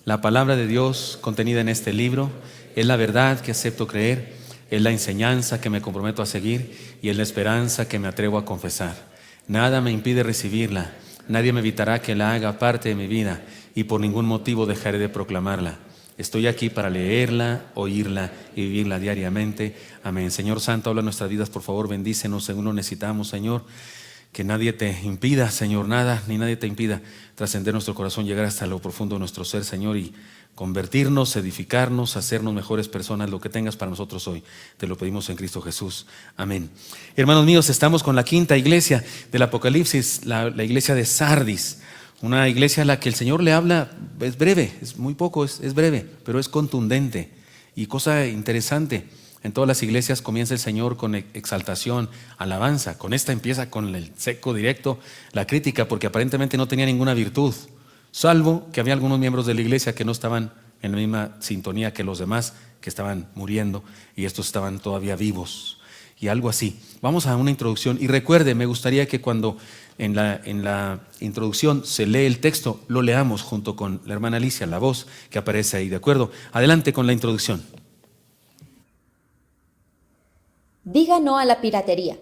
La palabra de Dios contenida en este libro es la verdad que acepto creer, es la enseñanza que me comprometo a seguir y es la esperanza que me atrevo a confesar. Nada me impide recibirla, nadie me evitará que la haga parte de mi vida y por ningún motivo dejaré de proclamarla. Estoy aquí para leerla, oírla y vivirla diariamente. Amén. Señor Santo, habla nuestras vidas, por favor, bendícenos según lo necesitamos, Señor. Que nadie te impida, Señor, nada, ni nadie te impida trascender nuestro corazón, llegar hasta lo profundo de nuestro ser, Señor, y convertirnos, edificarnos, hacernos mejores personas, lo que tengas para nosotros hoy. Te lo pedimos en Cristo Jesús. Amén. Hermanos míos, estamos con la quinta iglesia del Apocalipsis, la iglesia de Sardis. Una iglesia a la que el Señor le habla, es breve, es muy poco, es breve, pero es contundente. Y cosa interesante, en todas las iglesias comienza el Señor con exaltación, alabanza. Con esta empieza con el seco directo, la crítica, porque aparentemente no tenía ninguna virtud, salvo que había algunos miembros de la iglesia que no estaban en la misma sintonía que los demás, que estaban muriendo, y estos estaban todavía vivos. Y algo así. Vamos a una introducción. Y recuerde, me gustaría que cuando en la introducción se lee el texto, lo leamos junto con la hermana Alicia, la voz que aparece ahí, ¿de acuerdo? Adelante con la introducción. Diga no a la piratería.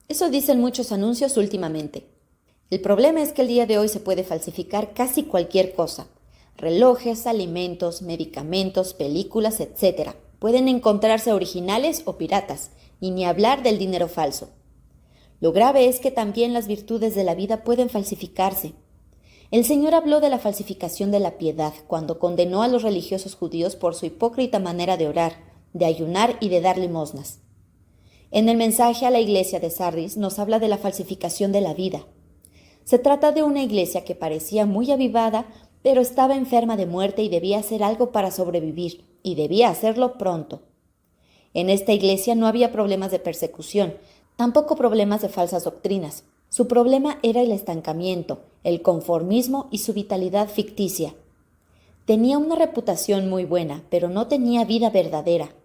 Eso dicen muchos anuncios últimamente. El problema es que el día de hoy se puede falsificar casi cualquier cosa. Relojes, alimentos, medicamentos, películas, etc. Pueden encontrarse originales o piratas, y ni hablar del dinero falso. Lo grave es que también las virtudes de la vida pueden falsificarse. El Señor habló de la falsificación de la piedad cuando condenó a los religiosos judíos por su hipócrita manera de orar, de ayunar y de dar limosnas. En el mensaje a la iglesia de Sardis nos habla de la falsificación de la vida. Se trata de una iglesia que parecía muy avivada, pero estaba enferma de muerte y debía hacer algo para sobrevivir, y debía hacerlo pronto. En esta iglesia no había problemas de persecución, tampoco problemas de falsas doctrinas. Su problema era el estancamiento, el conformismo y su vitalidad ficticia. Tenía una reputación muy buena, pero no tenía vida verdadera.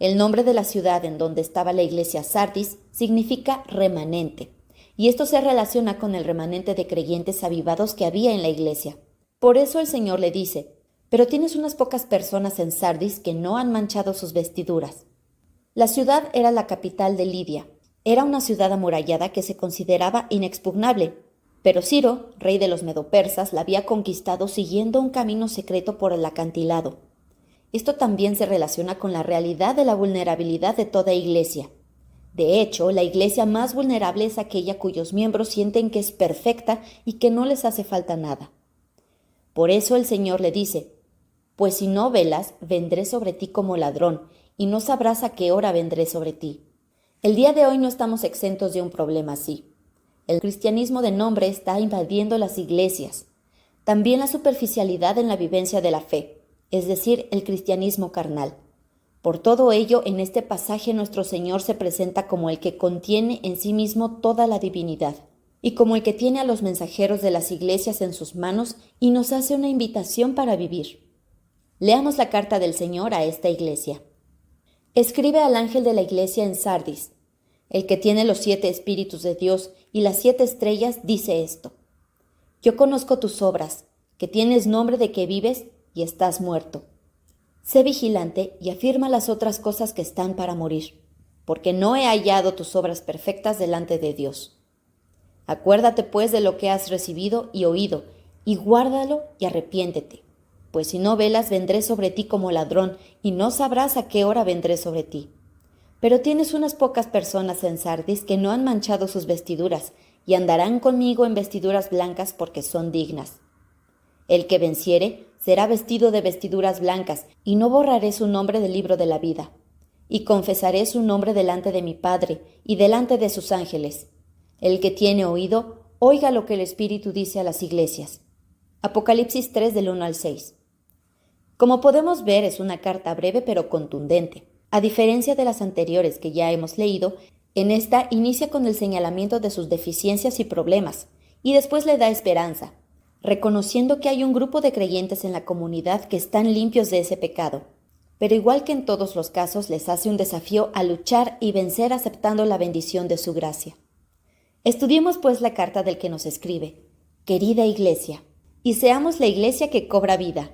El nombre de la ciudad en donde estaba la iglesia Sardis significa remanente, y esto se relaciona con el remanente de creyentes avivados que había en la iglesia. Por eso el Señor le dice: pero tienes unas pocas personas en Sardis que no han manchado sus vestiduras. La ciudad era la capital de Lidia. Era una ciudad amurallada que se consideraba inexpugnable, pero Ciro, rey de los medopersas, la había conquistado siguiendo un camino secreto por el acantilado. Esto también se relaciona con la realidad de la vulnerabilidad de toda iglesia. De hecho, la iglesia más vulnerable es aquella cuyos miembros sienten que es perfecta y que no les hace falta nada. Por eso el Señor le dice: pues si no velas, vendré sobre ti como ladrón, y no sabrás a qué hora vendré sobre ti. El día de hoy no estamos exentos de un problema así. El cristianismo de nombre está invadiendo las iglesias. También la superficialidad en la vivencia de la fe, es decir, el cristianismo carnal. Por todo ello, en este pasaje nuestro Señor se presenta como el que contiene en sí mismo toda la divinidad, y como el que tiene a los mensajeros de las iglesias en sus manos y nos hace una invitación para vivir. Leamos la carta del Señor a esta iglesia. Escribe al ángel de la iglesia en Sardis: el que tiene los 7 espíritus de Dios y las 7 estrellas dice esto: yo conozco tus obras, que tienes nombre de que vives y estás muerto. Sé vigilante y afirma las otras cosas que están para morir, porque no he hallado tus obras perfectas delante de Dios. Acuérdate pues de lo que has recibido y oído, y guárdalo y arrepiéntete. Pues si no velas, vendré sobre ti como ladrón, y no sabrás a qué hora vendré sobre ti. Pero tienes unas pocas personas en Sardis que no han manchado sus vestiduras, y andarán conmigo en vestiduras blancas porque son dignas. El que venciere será vestido de vestiduras blancas, y no borraré su nombre del libro de la vida. Y confesaré su nombre delante de mi Padre, y delante de sus ángeles. El que tiene oído, oiga lo que el Espíritu dice a las iglesias. Apocalipsis 3 del 1 al 6. Como podemos ver, es una carta breve pero contundente. A diferencia de las anteriores que ya hemos leído, en esta inicia con el señalamiento de sus deficiencias y problemas, y después le da esperanza, reconociendo que hay un grupo de creyentes en la comunidad que están limpios de ese pecado. Pero igual que en todos los casos, les hace un desafío a luchar y vencer aceptando la bendición de su gracia. Estudiemos pues la carta del que nos escribe: querida iglesia, y seamos la iglesia que cobra vida.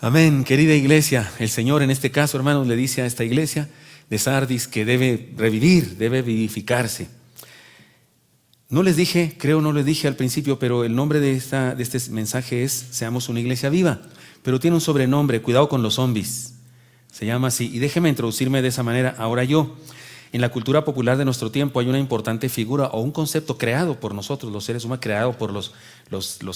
Amén, querida iglesia. El Señor en este caso, hermanos, le dice a esta iglesia de Sardis que debe revivir, debe vivificarse. No les dije, creo no les dije al principio, pero el nombre de este mensaje es Seamos una iglesia viva, pero tiene un sobrenombre, cuidado con los zombies. Se llama así, y déjeme introducirme de esa manera ahora yo. En la cultura popular de nuestro tiempo hay una importante figura o un concepto creado por nosotros, los seres humanos, creado por los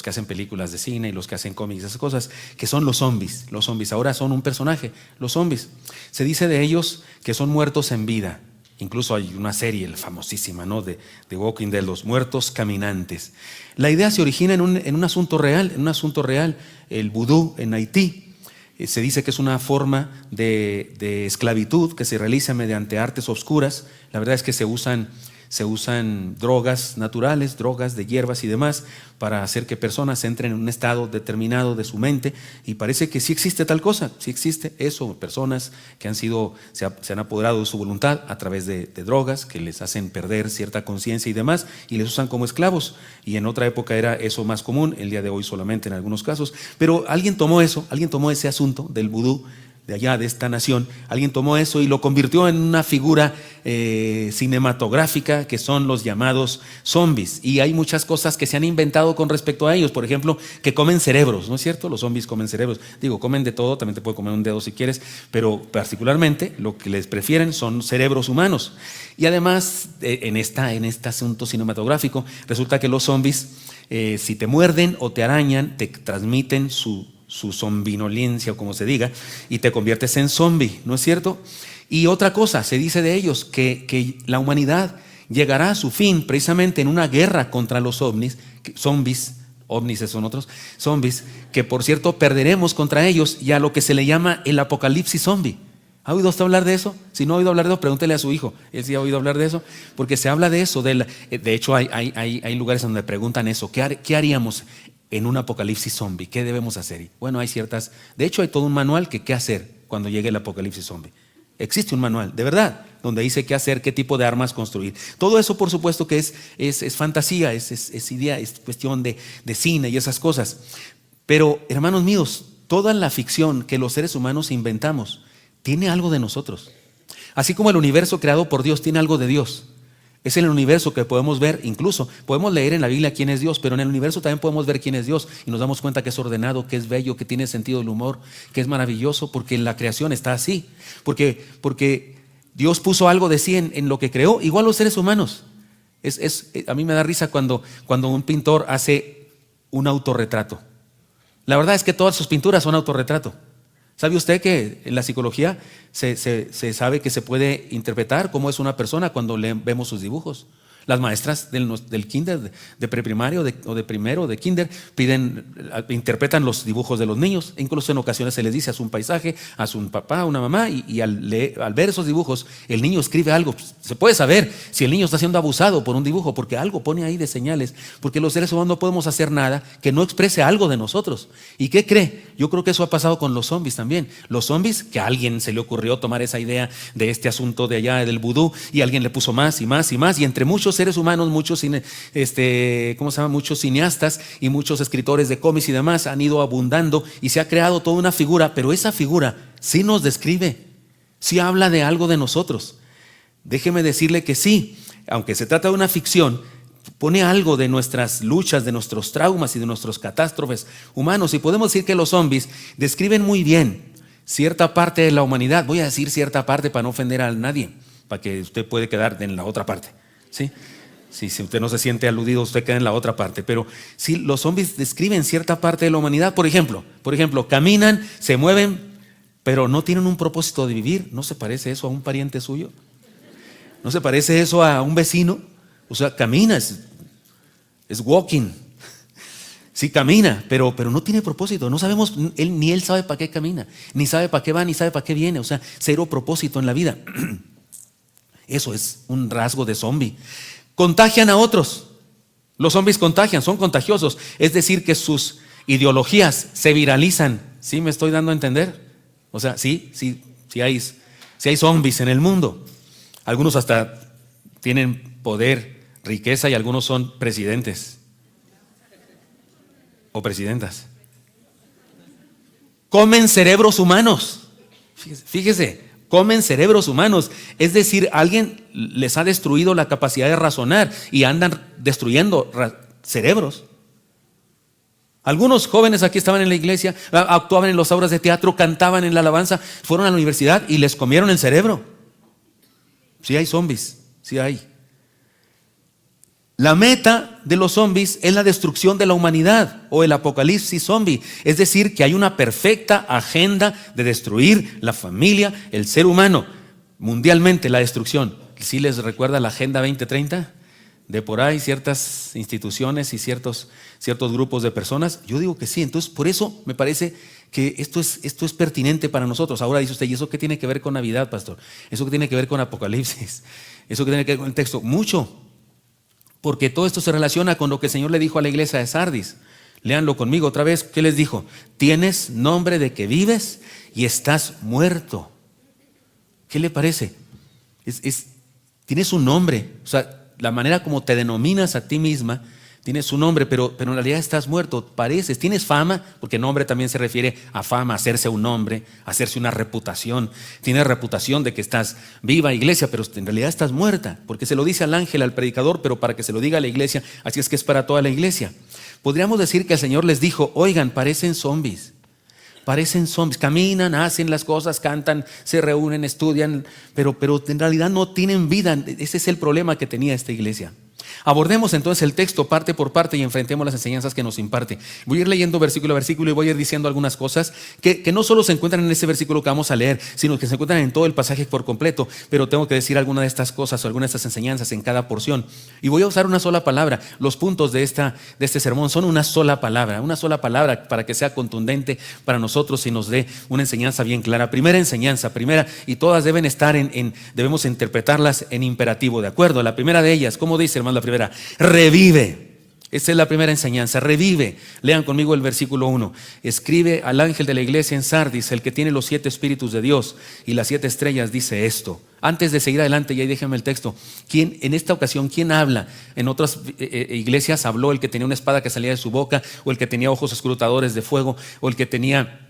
que hacen películas de cine y los que hacen cómics, esas cosas, que son los zombies. Los zombies ahora son un personaje, los zombies. Se dice de ellos que son muertos en vida. Incluso hay una serie famosísima, ¿no?, de Walking Dead, los muertos caminantes. La idea se origina en un asunto real, el vudú en Haití. Se dice que es una forma de esclavitud que se realiza mediante artes obscuras. La verdad es que se usan drogas naturales, drogas de hierbas y demás, para hacer que personas entren en un estado determinado de su mente, y parece que sí existe tal cosa, sí existe eso, personas que se han apoderado de su voluntad a través de drogas que les hacen perder cierta conciencia y demás, y les usan como esclavos, y en otra época era eso más común, el día de hoy solamente en algunos casos, pero alguien tomó ese asunto del vudú, de allá, de esta nación, alguien tomó eso y lo convirtió en una figura cinematográfica, que son los llamados zombies. Y hay muchas cosas que se han inventado con respecto a ellos. Por ejemplo, que comen cerebros, ¿no es cierto? Los zombies comen cerebros. Digo, comen de todo, también te puede comer un dedo si quieres, pero particularmente lo que les prefieren son cerebros humanos. Y además, en este asunto cinematográfico, resulta que los zombies, si te muerden o te arañan, te transmiten su zombinolencia, o como se diga, y te conviertes en zombie, ¿no es cierto? Y otra cosa, se dice de ellos que la humanidad llegará a su fin precisamente en una guerra contra los ovnis, ovnis son otros, zombies, que por cierto perderemos contra ellos, y a lo que se le llama el apocalipsis zombie. ¿Ha oído usted hablar de eso? Si no ha oído hablar de eso, pregúntele a su hijo. Él sí ha oído hablar de eso, porque se habla de eso. De hecho, hay lugares donde preguntan eso. ¿Qué haríamos en un apocalipsis zombie? ¿Qué debemos hacer? Y bueno, de hecho hay todo un manual que qué hacer cuando llegue el apocalipsis zombie. Existe un manual, de verdad, donde dice qué hacer, qué tipo de armas construir. Todo eso, por supuesto, que es fantasía, es idea, es cuestión de cine y esas cosas. Pero, hermanos míos, toda la ficción que los seres humanos inventamos tiene algo de nosotros. Así como el universo creado por Dios tiene algo de Dios. Es en el universo que podemos ver, incluso podemos leer en la Biblia quién es Dios, pero en el universo también podemos ver quién es Dios, y nos damos cuenta que es ordenado, que es bello, que tiene sentido del humor, que es maravilloso, porque en la creación está así, porque Dios puso algo de sí en lo que creó, igual los seres humanos. A mí me da risa cuando un pintor hace un autorretrato. La verdad es que todas sus pinturas son autorretrato. ¿Sabe usted que en la psicología se sabe que se puede interpretar cómo es una persona cuando vemos sus dibujos? Las maestras del kinder, de preprimario o de primero, de kinder, interpretan los dibujos de los niños. Incluso en ocasiones se les dice, haz un paisaje, haz un papá, una mamá, y al ver esos dibujos, el niño escribe algo. Se puede saber si el niño está siendo abusado por un dibujo, porque algo pone ahí de señales, porque los seres humanos no podemos hacer nada que no exprese algo de nosotros. ¿Y qué cree? Yo creo que eso ha pasado con los zombies también. Los zombies, que a alguien se le ocurrió tomar esa idea de este asunto de allá del vudú, y alguien le puso más y más y más, y entre muchos seres humanos, muchos cineastas y muchos escritores de cómics y demás han ido abundando, y se ha creado toda una figura, pero esa figura sí nos describe, sí habla de algo de nosotros. Déjeme decirle que sí, aunque se trata de una ficción, pone algo de nuestras luchas, de nuestros traumas y de nuestros catástrofes humanos, y podemos decir que los zombies describen muy bien cierta parte de la humanidad. Voy a decir cierta parte para no ofender a nadie, para que usted puede quedar en la otra parte, ¿sí? Si usted no se siente aludido, usted queda en la otra parte. Pero sí, los zombies describen cierta parte de la humanidad. Por ejemplo, caminan, se mueven, pero no tienen un propósito de vivir. ¿No se parece eso a un pariente suyo? ¿No se parece eso a un vecino? O sea, camina, es walking. Sí camina, pero no tiene propósito. No sabemos, ni él sabe para qué camina, ni sabe para qué va, ni sabe para qué viene. O sea, cero propósito en la vida. Eso es un rasgo de zombie. Contagian a otros. Los zombies contagian, son contagiosos. Es decir, que sus ideologías se viralizan. ¿Sí me estoy dando a entender? O sea, sí hay zombies en el mundo. Algunos hasta tienen poder, riqueza, y algunos son presidentes o presidentas. comen cerebros humanos. Fíjese, comen cerebros humanos. Es decir, alguien les ha destruido la capacidad de razonar y andan destruyendo cerebros. Algunos jóvenes aquí estaban en la iglesia, actuaban en las obras de teatro, cantaban en la alabanza, fueron a la universidad y les comieron el cerebro. Sí hay zombies, sí hay. La meta de los zombies es la destrucción de la humanidad o el apocalipsis zombie. Es decir, que hay una perfecta agenda de destruir la familia, el ser humano, mundialmente la destrucción. ¿Sí les recuerda la Agenda 2030? De por ahí ciertas instituciones y ciertos grupos de personas. Yo digo que sí. Entonces por eso me parece que esto es pertinente para nosotros. Ahora dice usted, ¿y eso qué tiene que ver con Navidad, pastor? ¿Eso qué tiene que ver con Apocalipsis? ¿Eso qué tiene que ver con el texto? Mucho. Porque todo esto se relaciona con lo que el Señor le dijo a la iglesia de Sardis. Léanlo conmigo otra vez. ¿Qué les dijo? Tienes nombre de que vives y estás muerto. ¿Qué le parece? Tienes un nombre. O sea, la manera como te denominas a ti misma, tienes un nombre, pero en realidad estás muerto. Pareces, tienes fama, porque nombre también se refiere a fama, hacerse un nombre, hacerse una reputación. Tienes reputación de que estás viva, iglesia, pero en realidad estás muerta, porque se lo dice al ángel, al predicador, pero para que se lo diga a la iglesia, así es que es para toda la iglesia. Podríamos decir que el Señor les dijo, oigan, parecen zombies, caminan, hacen las cosas, cantan, se reúnen, estudian, pero en realidad no tienen vida. Ese es el problema que tenía esta iglesia. Abordemos entonces el texto parte por parte y enfrentemos las enseñanzas que nos imparte. Voy a ir leyendo versículo a versículo y voy a ir diciendo algunas cosas que no solo se encuentran en ese versículo que vamos a leer, sino que se encuentran en todo el pasaje por completo, pero tengo que decir alguna de estas cosas o alguna de estas enseñanzas en cada porción. Y voy a usar una sola palabra. Los puntos de este sermón son una sola palabra para que sea contundente para nosotros y nos dé una enseñanza bien clara. Primera, y todas deben estar debemos interpretarlas en imperativo, ¿de acuerdo? La primera de ellas, ¿cómo dice, hermano? La primera, revive. Esa es la primera enseñanza, revive. Lean conmigo el versículo 1. Escribe al ángel de la iglesia en Sardis, el que tiene los 7 espíritus de Dios y las 7 estrellas, dice esto. Antes de seguir adelante, y ahí déjenme el texto. En esta ocasión, ¿quién habla? En otras iglesias habló el que tenía una espada que salía de su boca, o el que tenía ojos escrutadores de fuego, o el que tenía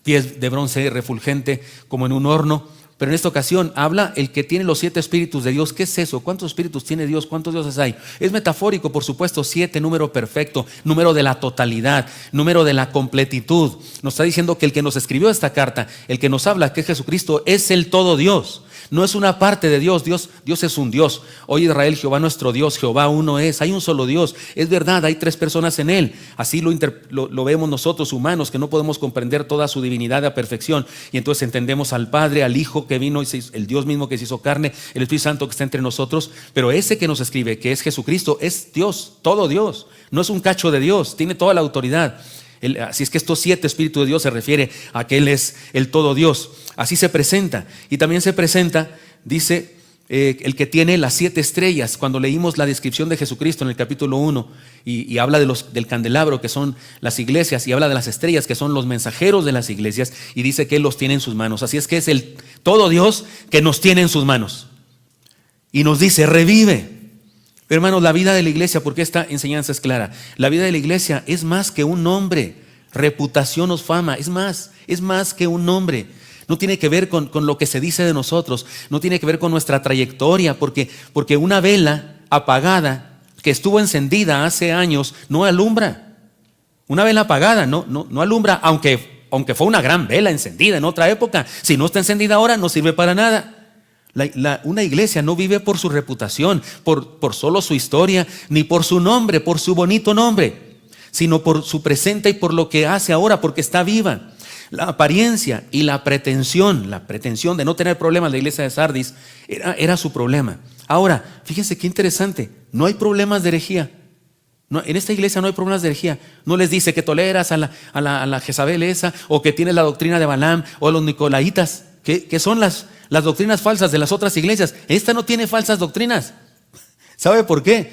pies de bronce refulgente como en un horno. Pero en esta ocasión habla el que tiene los 7 espíritus de Dios. ¿Qué es eso? ¿Cuántos espíritus tiene Dios? ¿Cuántos dioses hay? Es metafórico, por supuesto. 7, número perfecto, número de la totalidad, número de la completitud. Nos está diciendo que el que nos escribió esta carta, el que nos habla, que es Jesucristo, es el todo Dios. No es una parte de Dios. Dios es un Dios. Oye Israel, Jehová nuestro Dios, Jehová uno es. Hay un solo Dios. Es verdad, hay 3 personas en Él. Así lo vemos nosotros humanos, que no podemos comprender toda su divinidad a perfección. Y entonces entendemos al Padre, al Hijo que vino, el Dios mismo que se hizo carne, el Espíritu Santo que está entre nosotros. Pero ese que nos escribe, que es Jesucristo, es Dios, todo Dios. No es un cacho de Dios, tiene toda la autoridad. Así es que estos 7 espíritus de Dios se refiere a que Él es el todo Dios. Así se presenta. Y también se presenta, dice, el que tiene las 7 estrellas. Cuando leímos la descripción de Jesucristo en el capítulo 1 y habla del candelabro, que son las iglesias, y habla de las estrellas, que son los mensajeros de las iglesias, y dice que Él los tiene en sus manos. Así es que es el todo Dios que nos tiene en sus manos. Y nos dice, revive. Pero hermanos, la vida de la iglesia, porque esta enseñanza es clara, la vida de la iglesia es más que un nombre, reputación o fama, es más que un nombre. No tiene que ver con lo que se dice de nosotros, no tiene que ver con nuestra trayectoria, porque una vela apagada que estuvo encendida hace años no alumbra. Una vela apagada no alumbra, aunque fue una gran vela encendida en otra época. Si no está encendida ahora, no sirve para nada. Una iglesia no vive por su reputación, por solo su historia, ni por su nombre, por su bonito nombre, sino por su presente y por lo que hace ahora, porque está viva. La apariencia y la pretensión de no tener problemas, la iglesia de Sardis era su problema. Ahora, fíjense qué interesante, no hay problemas de herejía. No, en esta iglesia no hay problemas de herejía. No les dice que toleras a la Jezabel esa, o que tienes la doctrina de Balaam, o los nicolaitas, que son las doctrinas falsas de las otras iglesias. Esta no tiene falsas doctrinas. ¿Sabe por qué?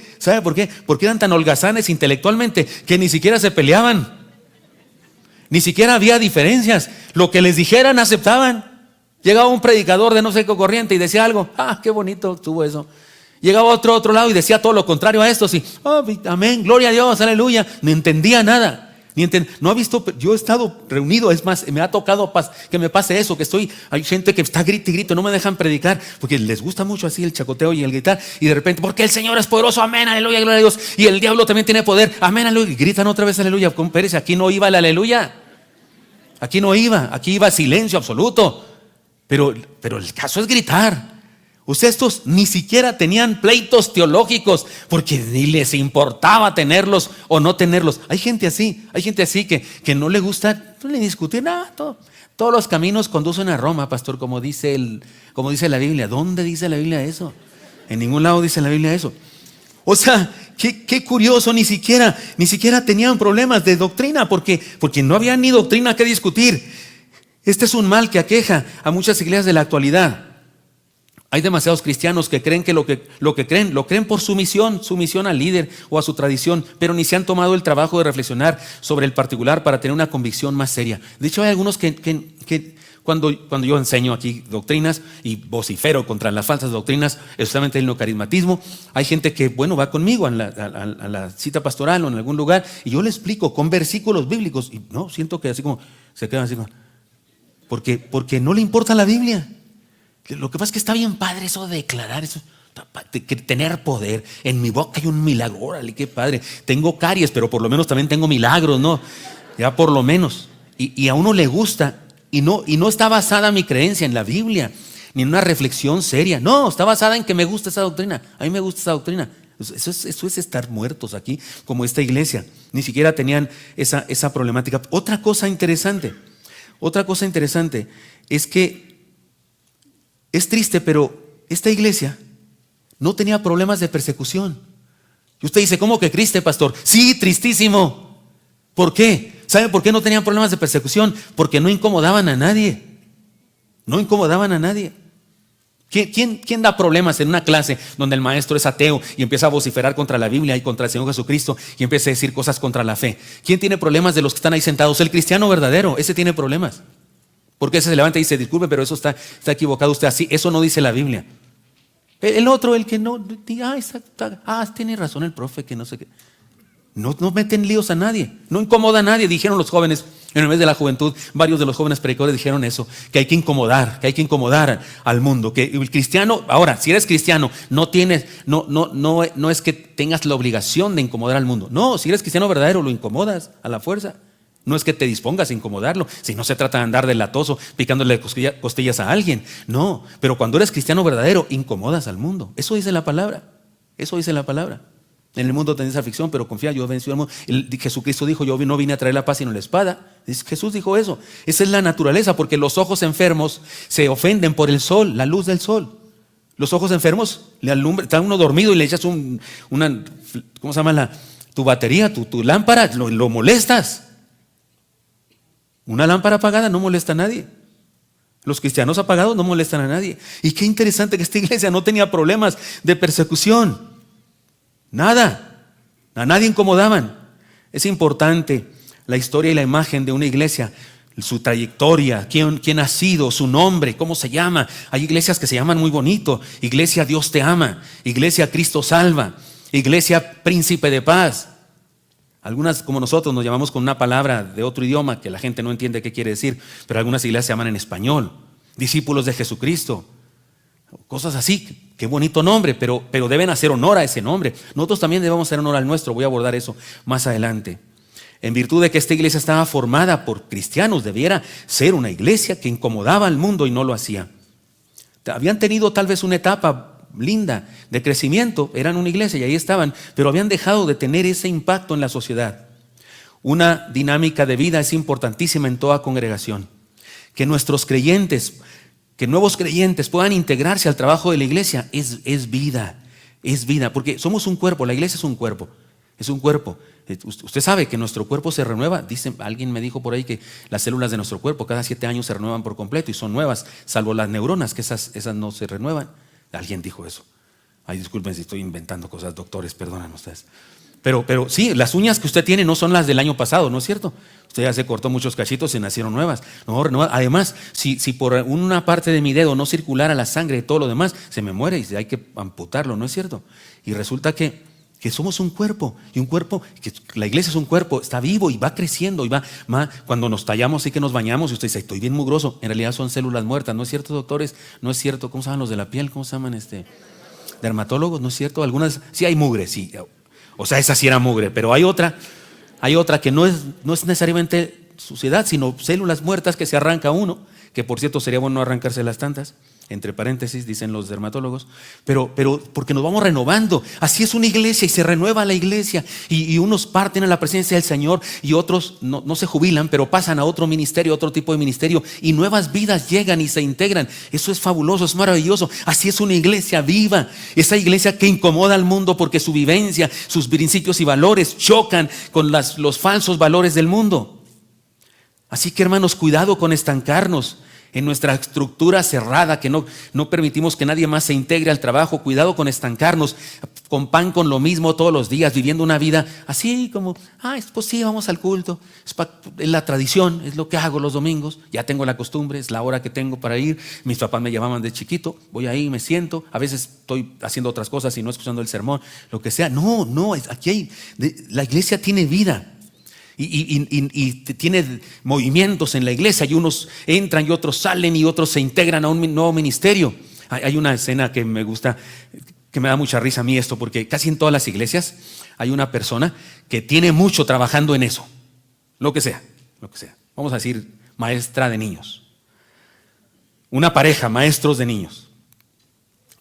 Porque eran tan holgazanes intelectualmente que ni siquiera se peleaban. Ni siquiera había diferencias. Lo que les dijeran aceptaban. Llegaba un predicador de no sé qué corriente y decía algo. Qué bonito estuvo eso. Llegaba otro lado y decía todo lo contrario a esto. Sí, amén, gloria a Dios, aleluya. No entendía nada. No ha visto, yo he estado reunido, es más, me ha tocado que me pase eso, hay gente que está grito y grito, no me dejan predicar, porque les gusta mucho así el chacoteo y el gritar, y de repente, porque el Señor es poderoso, amén, aleluya, gloria a Dios, y el diablo también tiene poder, amén, aleluya, y gritan otra vez aleluya. Compérese, aquí no iba el aleluya, aquí iba silencio absoluto, pero el caso es gritar. Estos ni siquiera tenían pleitos teológicos porque ni les importaba tenerlos o no tenerlos. Hay gente así que no le gusta no le discutir nada. Todos los caminos conducen a Roma, pastor, como dice la Biblia. ¿Dónde dice la Biblia eso? En ningún lado dice la Biblia eso. O sea, qué curioso, ni siquiera tenían problemas de doctrina porque no había ni doctrina que discutir. Este es un mal que aqueja a muchas iglesias de la actualidad. Hay demasiados cristianos que creen que lo creen por sumisión al líder o a su tradición, pero ni se han tomado el trabajo de reflexionar sobre el particular para tener una convicción más seria. De hecho, hay algunos que cuando yo enseño aquí doctrinas y vocifero contra las falsas doctrinas, especialmente el neocarismatismo, hay gente que, va conmigo a la cita pastoral o en algún lugar y yo le explico con versículos bíblicos y no, siento que así como se quedan así como, porque no le importa la Biblia. Lo que pasa es que está bien padre eso de declarar, eso, de tener poder. En mi boca hay un milagro, órale, qué padre. Tengo caries, pero por lo menos también tengo milagros, ¿no? Ya por lo menos. Y a uno le gusta, y no está basada mi creencia en la Biblia, ni en una reflexión seria. No, está basada en que me gusta esa doctrina. A mí me gusta esa doctrina. Eso es estar muertos aquí, como esta iglesia. Ni siquiera tenían esa problemática. Otra cosa interesante es que es triste, pero esta iglesia no tenía problemas de persecución. Y usted dice, ¿cómo que triste, pastor? Sí, tristísimo. ¿Por qué? ¿Sabe por qué no tenían problemas de persecución? Porque no incomodaban a nadie. No incomodaban a nadie. ¿Quién da problemas en una clase donde el maestro es ateo y empieza a vociferar contra la Biblia y contra el Señor Jesucristo y empieza a decir cosas contra la fe? ¿Quién tiene problemas de los que están ahí sentados? El cristiano verdadero, ese tiene problemas. Porque ese se levanta y dice, disculpe, pero eso está equivocado usted así. Eso no dice la Biblia. El otro, el que no diga, tiene razón el profe, que no sé qué. No meten líos a nadie, no incomoda a nadie. Dijeron los jóvenes, en el mes de la juventud, varios de los jóvenes predicadores dijeron eso, que hay que incomodar al mundo. Que el cristiano, ahora, si eres cristiano, no es que tengas la obligación de incomodar al mundo. No, si eres cristiano verdadero, lo incomodas a la fuerza. No es que te dispongas a incomodarlo, si no se trata de andar de latoso picándole costillas a alguien. No, pero cuando eres cristiano verdadero, incomodas al mundo. Eso dice la palabra. En el mundo tenéis aflicción, pero confía, yo he vencido al mundo. Jesucristo dijo, yo no vine a traer la paz sino la espada. Jesús dijo eso. Esa es la naturaleza, porque los ojos enfermos se ofenden por el sol, la luz del sol. Los ojos enfermos le alumbran, está uno dormido y le echas ¿cómo se llama? Tu batería, tu lámpara, lo molestas. Una lámpara apagada no molesta a nadie. Los cristianos apagados no molestan a nadie. Y qué interesante que esta iglesia no tenía problemas de persecución. Nada. A nadie incomodaban. Es importante la historia y la imagen de una iglesia, su trayectoria, quién ha sido, su nombre, cómo se llama. Hay iglesias que se llaman muy bonito. Iglesia Dios te ama. Iglesia Cristo salva. Iglesia Príncipe de paz. Algunas, como nosotros, nos llamamos con una palabra de otro idioma que la gente no entiende qué quiere decir, pero algunas iglesias se llaman en español. Discípulos de Jesucristo. Cosas así. Qué bonito nombre, pero deben hacer honor a ese nombre. Nosotros también debemos hacer honor al nuestro. Voy a abordar eso más adelante. En virtud de que esta iglesia estaba formada por cristianos, debiera ser una iglesia que incomodaba al mundo y no lo hacía. Habían tenido tal vez una etapa linda de crecimiento, eran una iglesia y ahí estaban, pero habían dejado de tener ese impacto en la sociedad. Una dinámica de vida es importantísima en toda congregación. Que nuestros creyentes, que nuevos creyentes puedan integrarse al trabajo de la iglesia es vida, porque somos un cuerpo, la iglesia es un cuerpo. Usted sabe que nuestro cuerpo se renueva. Alguien me dijo por ahí que las células de nuestro cuerpo cada 7 años se renuevan por completo y son nuevas, salvo las neuronas, que esas no se renuevan. Alguien dijo eso. Ay, disculpen si estoy inventando cosas, doctores, perdonen ustedes. Pero sí, las uñas que usted tiene no son las del año pasado, ¿no es cierto? Usted ya se cortó muchos cachitos y nacieron nuevas. No, además, si por una parte de mi dedo no circulara la sangre y todo lo demás, se me muere y hay que amputarlo, ¿no es cierto? Y resulta que que somos un cuerpo, y un cuerpo, que la iglesia es un cuerpo, está vivo y va creciendo, y va cuando nos tallamos y que nos bañamos, y usted dice, estoy bien mugroso, en realidad son células muertas, ¿no es cierto, doctores? No es cierto, ¿cómo se llaman los de la piel? ¿Cómo se llaman dermatólogos? ¿No es cierto? Algunas, sí hay mugre, sí, o sea, esa sí era mugre, pero hay otra que no es necesariamente suciedad, sino células muertas que se arranca uno, que por cierto sería bueno no arrancarse las tantas, entre paréntesis, dicen los dermatólogos, pero porque nos vamos renovando. Así es una iglesia, y se renueva la iglesia, y unos parten a la presencia del Señor, y otros no se jubilan, pero pasan a otro ministerio, otro tipo de ministerio, y nuevas vidas llegan y se integran. Eso es fabuloso, es maravilloso. Así es una iglesia viva, esa iglesia que incomoda al mundo porque su vivencia, sus principios y valores chocan con los falsos valores del mundo. Así que, hermanos, cuidado con estancarnos en nuestra estructura cerrada, que no permitimos que nadie más se integre al trabajo. Cuidado con estancarnos con pan con lo mismo todos los días, viviendo una vida así como, pues sí, vamos al culto, es la tradición, es lo que hago los domingos, ya tengo la costumbre, es la hora que tengo para ir, mis papás me llamaban de chiquito, voy ahí, me siento, a veces estoy haciendo otras cosas y no escuchando el sermón, lo que sea. No, aquí la iglesia tiene vida. Y tiene movimientos en la iglesia, y unos entran y otros salen y otros se integran a un nuevo ministerio. Hay una escena que me gusta, que me da mucha risa a mí esto, porque casi en todas las iglesias hay una persona que tiene mucho trabajando en eso, lo que sea. Vamos a decir, maestra de niños, una pareja, maestros de niños.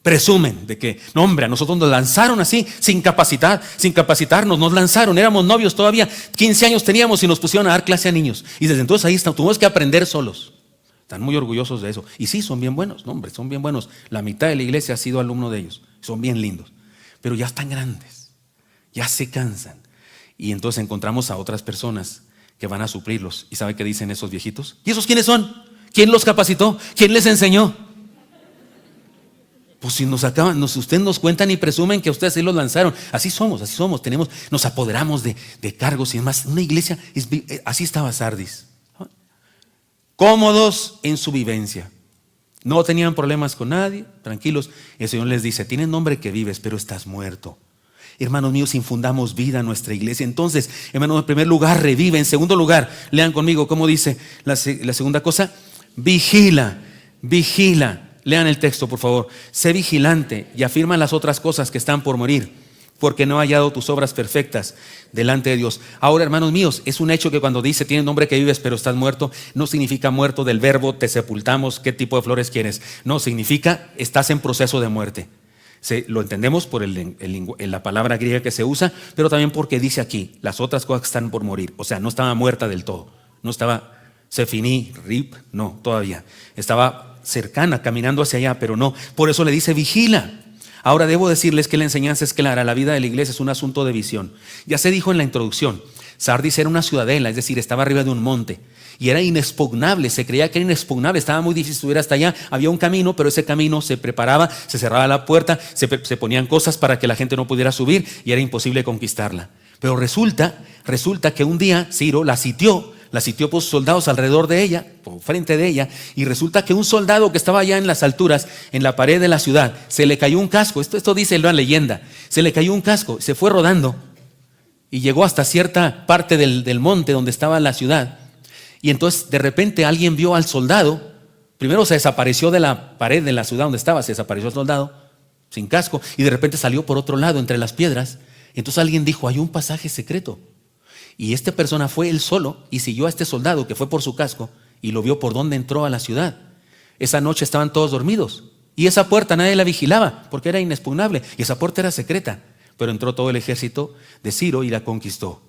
Presumen de que, no hombre, a nosotros nos lanzaron así, sin capacitarnos, nos lanzaron, éramos novios todavía, 15 años teníamos y nos pusieron a dar clase a niños. Y desde entonces ahí tuvimos que aprender solos. Están muy orgullosos de eso. Y sí, son bien buenos, no hombre, son bien buenos. La mitad de la iglesia ha sido alumno de ellos, son bien lindos. Pero ya están grandes, ya se cansan. Y entonces encontramos a otras personas que van a suplirlos. ¿Y sabe qué dicen esos viejitos? ¿Y esos quiénes son? ¿Quién los capacitó? ¿Quién les enseñó? Pues si ustedes nos cuentan y presumen que ustedes sí los lanzaron. Así somos, nos apoderamos de cargos y demás. Una iglesia, así estaba Sardis, cómodos en su vivencia, no tenían problemas con nadie, tranquilos. El Señor les dice, tienes nombre que vives, pero estás muerto. Hermanos míos, infundamos vida a nuestra iglesia. Entonces, hermanos, en primer lugar, revive. En segundo lugar, lean conmigo cómo dice la segunda cosa: vigila. Lean el texto, por favor. Sé vigilante y afirma las otras cosas que están por morir, porque no he hallado tus obras perfectas delante de Dios. Ahora, hermanos míos, es un hecho que cuando dice tienes nombre que vives pero estás muerto, no significa muerto del verbo te sepultamos, qué tipo de flores quieres. No, significa estás en proceso de muerte. Lo entendemos por la palabra griega que se usa, pero también porque dice aquí las otras cosas que están por morir. O sea, no estaba muerta del todo, no estaba se finí, rip, no, todavía estaba cercana, caminando hacia allá, pero no. Por eso le dice vigila. Ahora debo decirles que la enseñanza es clara. La vida de la iglesia es un asunto de visión. Ya se dijo en la introducción, Sardis era una ciudadela, es decir, estaba arriba de un monte y era inexpugnable, se creía que era inexpugnable, estaba muy difícil subir hasta allá. Había un camino, pero ese camino se preparaba, se cerraba la puerta, se ponían cosas para que la gente no pudiera subir y era imposible conquistarla. Pero resulta que un día Ciro la sitió por soldados alrededor de ella, por frente de ella, y resulta que un soldado que estaba allá en las alturas, en la pared de la ciudad, se le cayó un casco. Esto dice la leyenda, se le cayó un casco, se fue rodando y llegó hasta cierta parte del monte donde estaba la ciudad. Y entonces de repente alguien vio al soldado, primero se desapareció de la pared de la ciudad donde estaba, se desapareció el soldado sin casco, y de repente salió por otro lado entre las piedras. Entonces alguien dijo, hay un pasaje secreto. Y esta persona fue él solo y siguió a este soldado que fue por su casco y lo vio por donde entró a la ciudad. Esa noche estaban todos dormidos y esa puerta nadie la vigilaba porque era inexpugnable y esa puerta era secreta, pero entró todo el ejército de Ciro y la conquistó.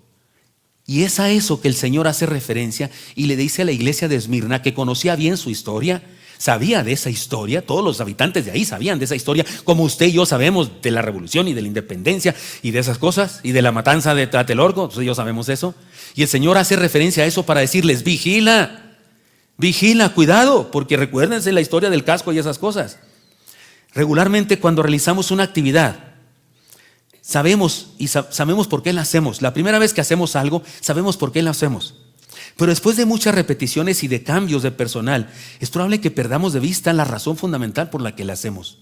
Y es a eso que el Señor hace referencia y le dice a la iglesia de Esmirna, que conocía bien su historia, sabía de esa historia, todos los habitantes de ahí sabían de esa historia, como usted y yo sabemos de la revolución y de la independencia y de esas cosas, y de la matanza de Tlatelolco, usted y yo sabemos eso. Y el Señor hace referencia a eso para decirles, vigila, cuidado, porque recuérdense la historia del casco y esas cosas. Regularmente cuando realizamos una actividad, sabemos por qué la hacemos. La primera vez que hacemos algo, sabemos por qué la hacemos. Pero después de muchas repeticiones y de cambios de personal, es probable que perdamos de vista la razón fundamental por la que la hacemos.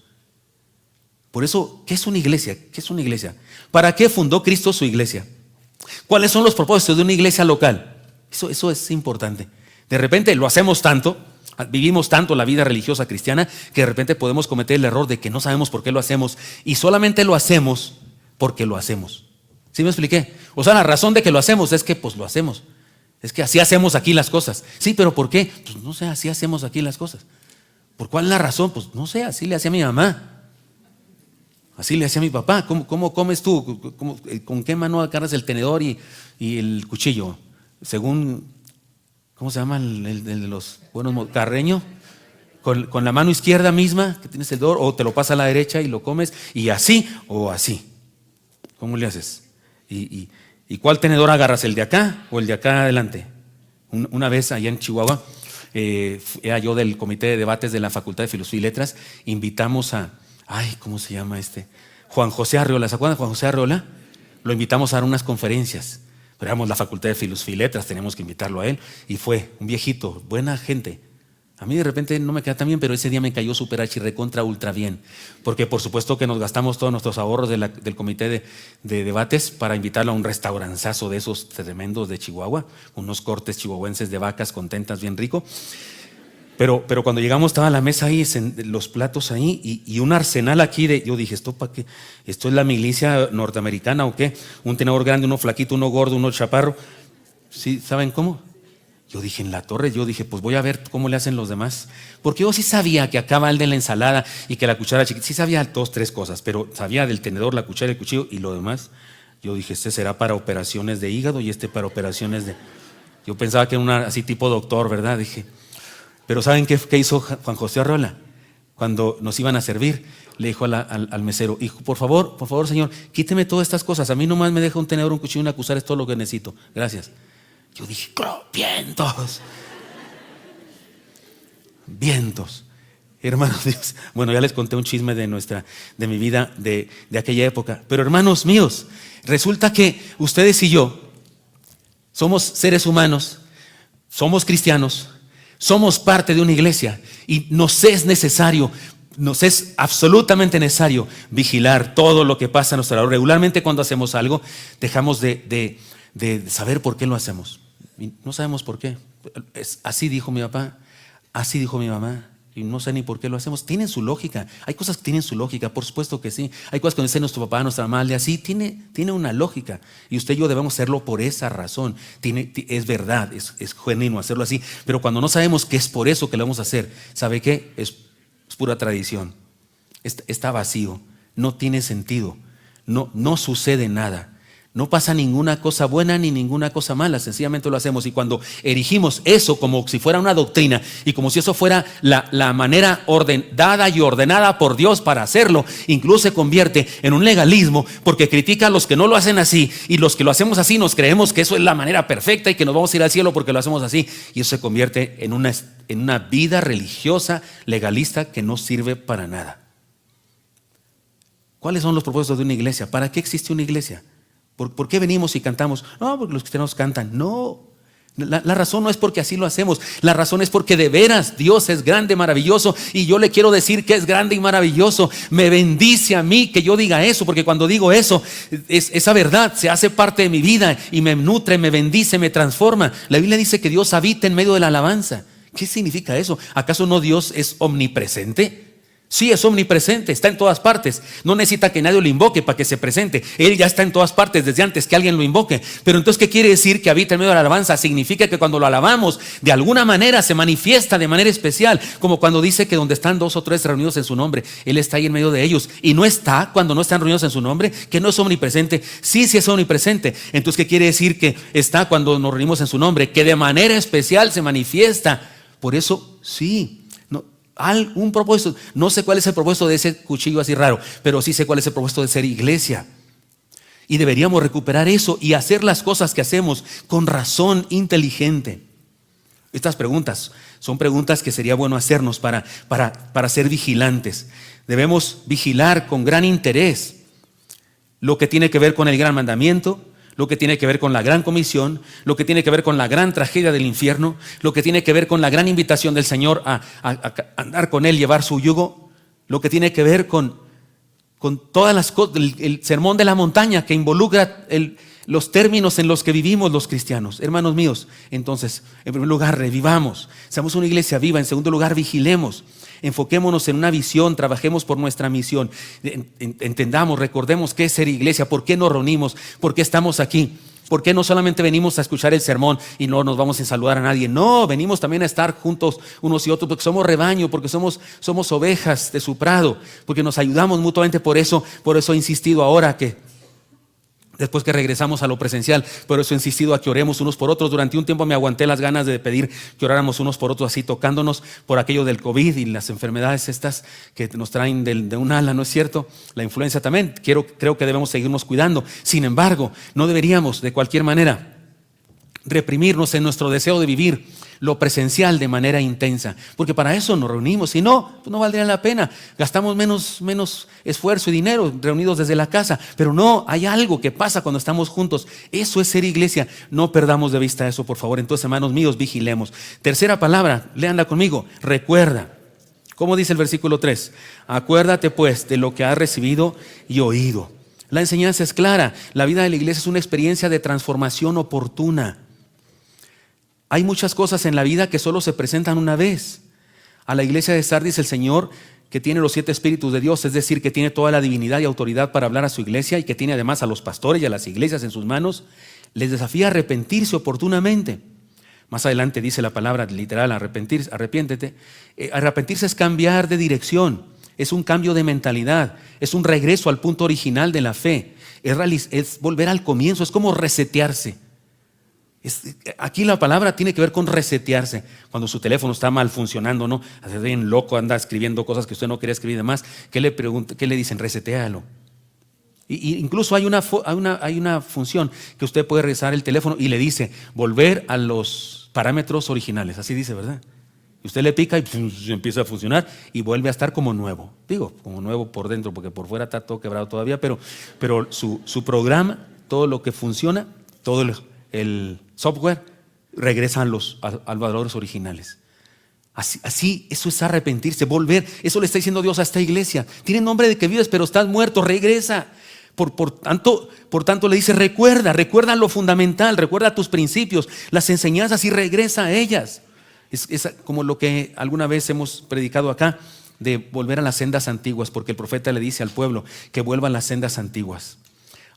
Por eso, ¿qué es una iglesia? ¿Qué es una iglesia? ¿Para qué fundó Cristo su iglesia? ¿Cuáles son los propósitos de una iglesia local? Eso es importante. De repente lo hacemos tanto, vivimos tanto la vida religiosa cristiana, que de repente podemos cometer el error de que no sabemos por qué lo hacemos y solamente lo hacemos porque lo hacemos. ¿Sí me expliqué? O sea, la razón de que lo hacemos es que pues lo hacemos. Es que así hacemos aquí las cosas. Sí, pero ¿por qué? Pues no sé, así hacemos aquí las cosas. ¿Por cuál es la razón? Pues no sé, así le hacía a mi mamá. Así le hacía a mi papá. ¿Cómo comes tú? ¿Con qué mano agarras el tenedor y el cuchillo? Según, ¿cómo se llama el de los buenos carreño? Con la mano izquierda misma que tienes el tenedor, o te lo pasa a la derecha y lo comes, y así o así. ¿Cómo le haces? ¿Y cuál tenedor agarras? ¿El de acá o el de acá adelante? Una vez allá en Chihuahua, era yo del comité de debates de la Facultad de Filosofía y Letras, invitamos ¿cómo se llama Juan José Arreola. ¿Se acuerdan de Juan José Arreola? Lo invitamos a dar unas conferencias. Pero éramos la Facultad de Filosofía y Letras, teníamos que invitarlo a él. Y fue un viejito, buena gente. A mí de repente no me queda tan bien, pero ese día me cayó super archi recontra ultra bien. Porque por supuesto que nos gastamos todos nuestros ahorros del comité de debates para invitarlo a un restauranzazo de esos tremendos de Chihuahua, unos cortes chihuahuenses de vacas contentas, bien rico. Pero cuando llegamos estaba la mesa ahí, los platos ahí y un arsenal aquí yo dije, ¿esto para qué? ¿Esto es la milicia norteamericana o qué? Un tenedor grande, uno flaquito, uno gordo, uno chaparro. ¿Sí? ¿Saben cómo? Yo dije, en la torre, pues voy a ver cómo le hacen los demás. Porque yo sí sabía que acá va el de la ensalada y que la cuchara chiquita, sí sabía 2, 3 cosas, pero sabía del tenedor, la cuchara, el cuchillo y lo demás. Yo dije, este será para operaciones de hígado y este para operaciones de... Yo pensaba que era así tipo doctor, ¿verdad? Dije, pero ¿saben qué hizo Juan José Arreola? Cuando nos iban a servir, le dijo al mesero, hijo, por favor, señor, quíteme todas estas cosas. A mí nomás me deja un tenedor, un cuchillo y una cuchara, es todo lo que necesito. Gracias. Yo dije, vientos. Vientos. Hermanos Dios. Bueno, ya les conté un chisme de mi vida de aquella época. Pero hermanos míos, resulta que ustedes y yo somos seres humanos, somos cristianos, somos parte de una iglesia y nos es absolutamente necesario vigilar todo lo que pasa a nuestro alrededor. Regularmente cuando hacemos algo, dejamos de saber por qué lo hacemos. Y no sabemos por qué. Así dijo mi papá, así dijo mi mamá, y no sé ni por qué lo hacemos. Tienen su lógica. Hay cosas que tienen su lógica, por supuesto que sí. Hay cosas que dice nuestro papá, nuestra mamá, así tiene una lógica. Y usted y yo debemos hacerlo por esa razón. Es verdad, es genuino hacerlo así. Pero cuando no sabemos que es por eso que lo vamos a hacer, ¿sabe qué? Es pura tradición. Está vacío, no tiene sentido, no sucede nada. No pasa ninguna cosa buena ni ninguna cosa mala, sencillamente lo hacemos. Y cuando erigimos eso como si fuera una doctrina y como si eso fuera la manera dada y ordenada por Dios para hacerlo, incluso se convierte en un legalismo porque critica a los que no lo hacen así, y los que lo hacemos así nos creemos que eso es la manera perfecta y que nos vamos a ir al cielo porque lo hacemos así, y eso se convierte en una vida religiosa legalista que no sirve para nada. ¿Cuáles son los propósitos de una iglesia? ¿Para qué existe una iglesia? ¿Por qué venimos y cantamos? No, porque los cristianos cantan. No, la razón no es porque así lo hacemos. La razón es porque de veras Dios es grande, maravilloso, y yo le quiero decir que es grande y maravilloso. Me bendice a mí que yo diga eso, porque cuando digo eso, esa verdad se hace parte de mi vida y me nutre, me bendice, me transforma. La Biblia dice que Dios habita en medio de la alabanza. ¿Qué significa eso? ¿Acaso no Dios es omnipresente? Sí, es omnipresente, está en todas partes. No necesita que nadie lo invoque para que se presente. Él ya está en todas partes desde antes que alguien lo invoque. Pero entonces, ¿qué quiere decir que habita en medio de la alabanza? Significa que cuando lo alabamos, de alguna manera se manifiesta de manera especial. Como cuando dice que donde están 2 o 3 reunidos en su nombre, Él está ahí en medio de ellos. Y no está cuando no están reunidos en su nombre, que no es omnipresente. Sí es omnipresente. Entonces, ¿qué quiere decir que está cuando nos reunimos en su nombre? Que de manera especial se manifiesta. Por eso, sí. Un propósito, no sé cuál es el propósito de ese cuchillo así raro, pero sí sé cuál es el propósito de ser iglesia. Y deberíamos recuperar eso y hacer las cosas que hacemos con razón inteligente. Estas preguntas son preguntas que sería bueno hacernos para ser vigilantes. Debemos vigilar con gran interés lo que tiene que ver con el gran mandamiento, lo que tiene que ver con la gran comisión, lo que tiene que ver con la gran tragedia del infierno, lo que tiene que ver con la gran invitación del Señor a andar con Él, llevar su yugo, lo que tiene que ver con con todas las cosas, el sermón de la montaña que involucra los términos en los que vivimos los cristianos. Hermanos míos, entonces, en primer lugar, revivamos, seamos una iglesia viva. En segundo lugar, vigilemos, enfoquémonos en una visión, trabajemos por nuestra misión, entendamos, recordemos qué es ser iglesia, por qué nos reunimos, por qué estamos aquí. ¿Por qué no solamente venimos a escuchar el sermón y no nos vamos sin saludar a nadie? No, venimos también a estar juntos unos y otros porque somos rebaño, porque somos ovejas de su prado, porque nos ayudamos mutuamente. Por eso he insistido ahora que después que regresamos a lo presencial, por eso he insistido a que oremos unos por otros. Durante un tiempo me aguanté las ganas de pedir que oráramos unos por otros, así tocándonos por aquello del COVID y las enfermedades estas que nos traen de un ala, ¿no es cierto? La influenza también. Creo que debemos seguirnos cuidando. Sin embargo, no deberíamos de cualquier manera reprimirnos en nuestro deseo de vivir lo presencial de manera intensa, porque para eso nos reunimos. Si no, pues no valdría la pena. Gastamos menos esfuerzo y dinero reunidos desde la casa, pero no, hay algo que pasa cuando estamos juntos. Eso es ser iglesia. No perdamos de vista eso, por favor. Entonces, hermanos míos, vigilemos. Tercera palabra, léanla conmigo: recuerda. ¿Cómo dice el versículo 3? Acuérdate pues de lo que has recibido y oído. La enseñanza es clara. La vida de la iglesia es una experiencia de transformación oportuna. Hay muchas cosas en la vida que solo se presentan una vez. A la iglesia de Sardis, el Señor, que tiene los 7 espíritus de Dios, es decir, que tiene toda la divinidad y autoridad para hablar a su iglesia, y que tiene además a los pastores y a las iglesias en sus manos, les desafía a arrepentirse oportunamente. Más adelante dice la palabra literal, arrepiéntete. Arrepentirse es cambiar de dirección, es un cambio de mentalidad, es un regreso al punto original de la fe, es volver al comienzo, es como resetearse. Aquí la palabra tiene que ver con resetearse. Cuando su teléfono está mal funcionando, ¿no? Hace bien loco, anda escribiendo cosas que usted no quería escribir y demás. ¿Qué le dicen? Resetealo. Y incluso hay una función que usted puede revisar el teléfono y le dice volver a los parámetros originales. Así dice, ¿verdad? Y usted le pica y empieza a funcionar y vuelve a estar como nuevo. Digo, como nuevo por dentro, porque por fuera está todo quebrado todavía, pero su programa, todo lo que funciona, todo el software regresa a los valores originales. Así, eso es arrepentirse, volver. Eso le está diciendo Dios a esta iglesia. Tiene nombre de que vives, pero estás muerto, regresa. Por tanto le dice, recuerda lo fundamental, recuerda tus principios, las enseñanzas y regresa a ellas. Es como lo que alguna vez hemos predicado acá, de volver a las sendas antiguas, porque el profeta le dice al pueblo que vuelvan a las sendas antiguas.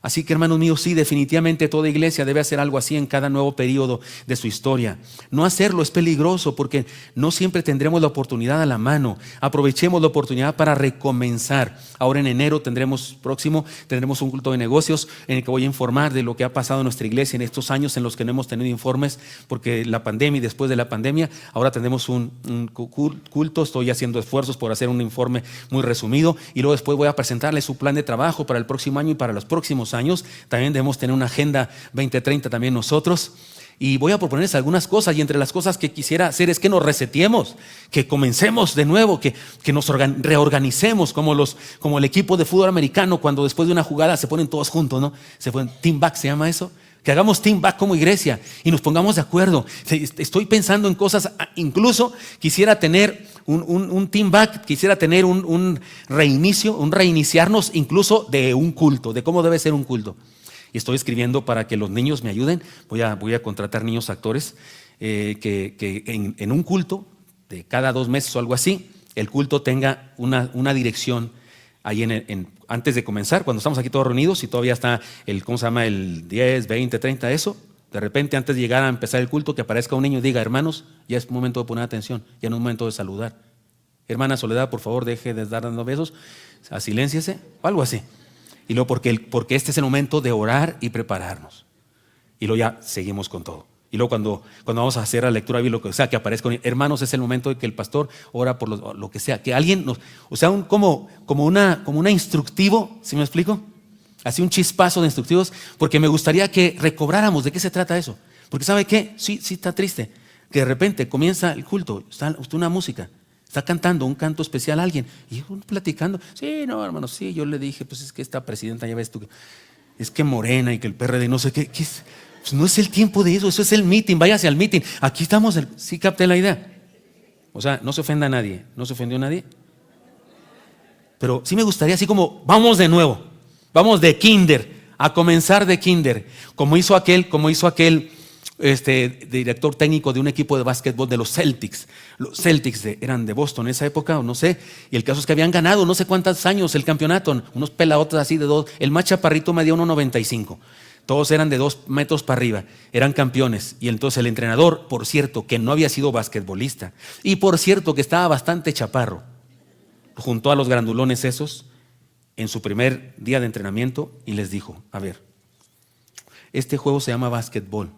Así que, hermanos míos, sí, definitivamente toda iglesia debe hacer algo así en cada nuevo periodo de su historia. No hacerlo es peligroso porque no siempre tendremos la oportunidad a la mano. Aprovechemos la oportunidad para recomenzar. Ahora en enero tendremos un culto de negocios en el que voy a informar de lo que ha pasado en nuestra iglesia en estos años en los que no hemos tenido informes porque la pandemia y después de la pandemia. Ahora tendremos un culto. Estoy haciendo esfuerzos por hacer un informe muy resumido y luego después voy a presentarles su plan de trabajo para el próximo año y para los próximos años. También debemos tener una agenda 2030 también nosotros, y voy a proponerles algunas cosas, y entre las cosas que quisiera hacer es que nos reseteemos, que comencemos de nuevo, que nos reorganicemos como el equipo de fútbol americano cuando después de una jugada se ponen todos juntos, ¿no? Team back se llama eso. Que hagamos team back como iglesia y nos pongamos de acuerdo. Estoy pensando en cosas, incluso quisiera tener un team back, quisiera tener un reiniciarnos incluso de un culto, de cómo debe ser un culto. Y estoy escribiendo para que los niños me ayuden. Voy a contratar niños actores que en un culto de cada 2 meses o algo así, el culto tenga una dirección ahí antes de comenzar, cuando estamos aquí todos reunidos y todavía está el 10, 20, 30, eso. De repente, antes de llegar a empezar el culto, que aparezca un niño y diga: hermanos, ya es momento de poner atención, ya no es momento de saludar. Hermana Soledad, por favor, deje de estar dando besos, silénciese, o algo así. Y luego porque este es el momento de orar y prepararnos. Y luego ya seguimos con todo. Y luego cuando vamos a hacer la lectura bíblica, lo que sea, que aparezca, hermanos, es el momento de que el pastor ora por lo que sea, que alguien como una instructivo, ¿sí me explico? Así un chispazo de instructivos, porque me gustaría que recobráramos de qué se trata eso. Porque ¿sabe qué? Sí está triste, que de repente comienza el culto, está una música, está cantando un canto especial a alguien, y uno platicando, sí, no, hermano, sí, yo le dije, pues es que esta presidenta, ya ves tú, es que Morena y que el PRD, no sé qué es. Pues no es el tiempo de eso es el meeting, váyase al meeting. Aquí estamos, sí capté la idea. O sea, no se ofenda a nadie. ¿No se ofendió a nadie? pero sí me gustaría así como, vamos de nuevo, vamos de kinder, a comenzar de kinder, como hizo aquel director técnico de un equipo de básquetbol de los Celtics. Los Celtics eran de Boston en esa época, o no sé, y el caso es que habían ganado no sé cuántos años el campeonato, unos peladotas así de dos, el más chaparrito medía 1.95, todos eran de 2 metros para arriba, eran campeones, y entonces el entrenador, por cierto, que no había sido basquetbolista, y por cierto que estaba bastante chaparro, juntó a los grandulones esos en su primer día de entrenamiento y les dijo, a ver, este juego se llama básquetbol,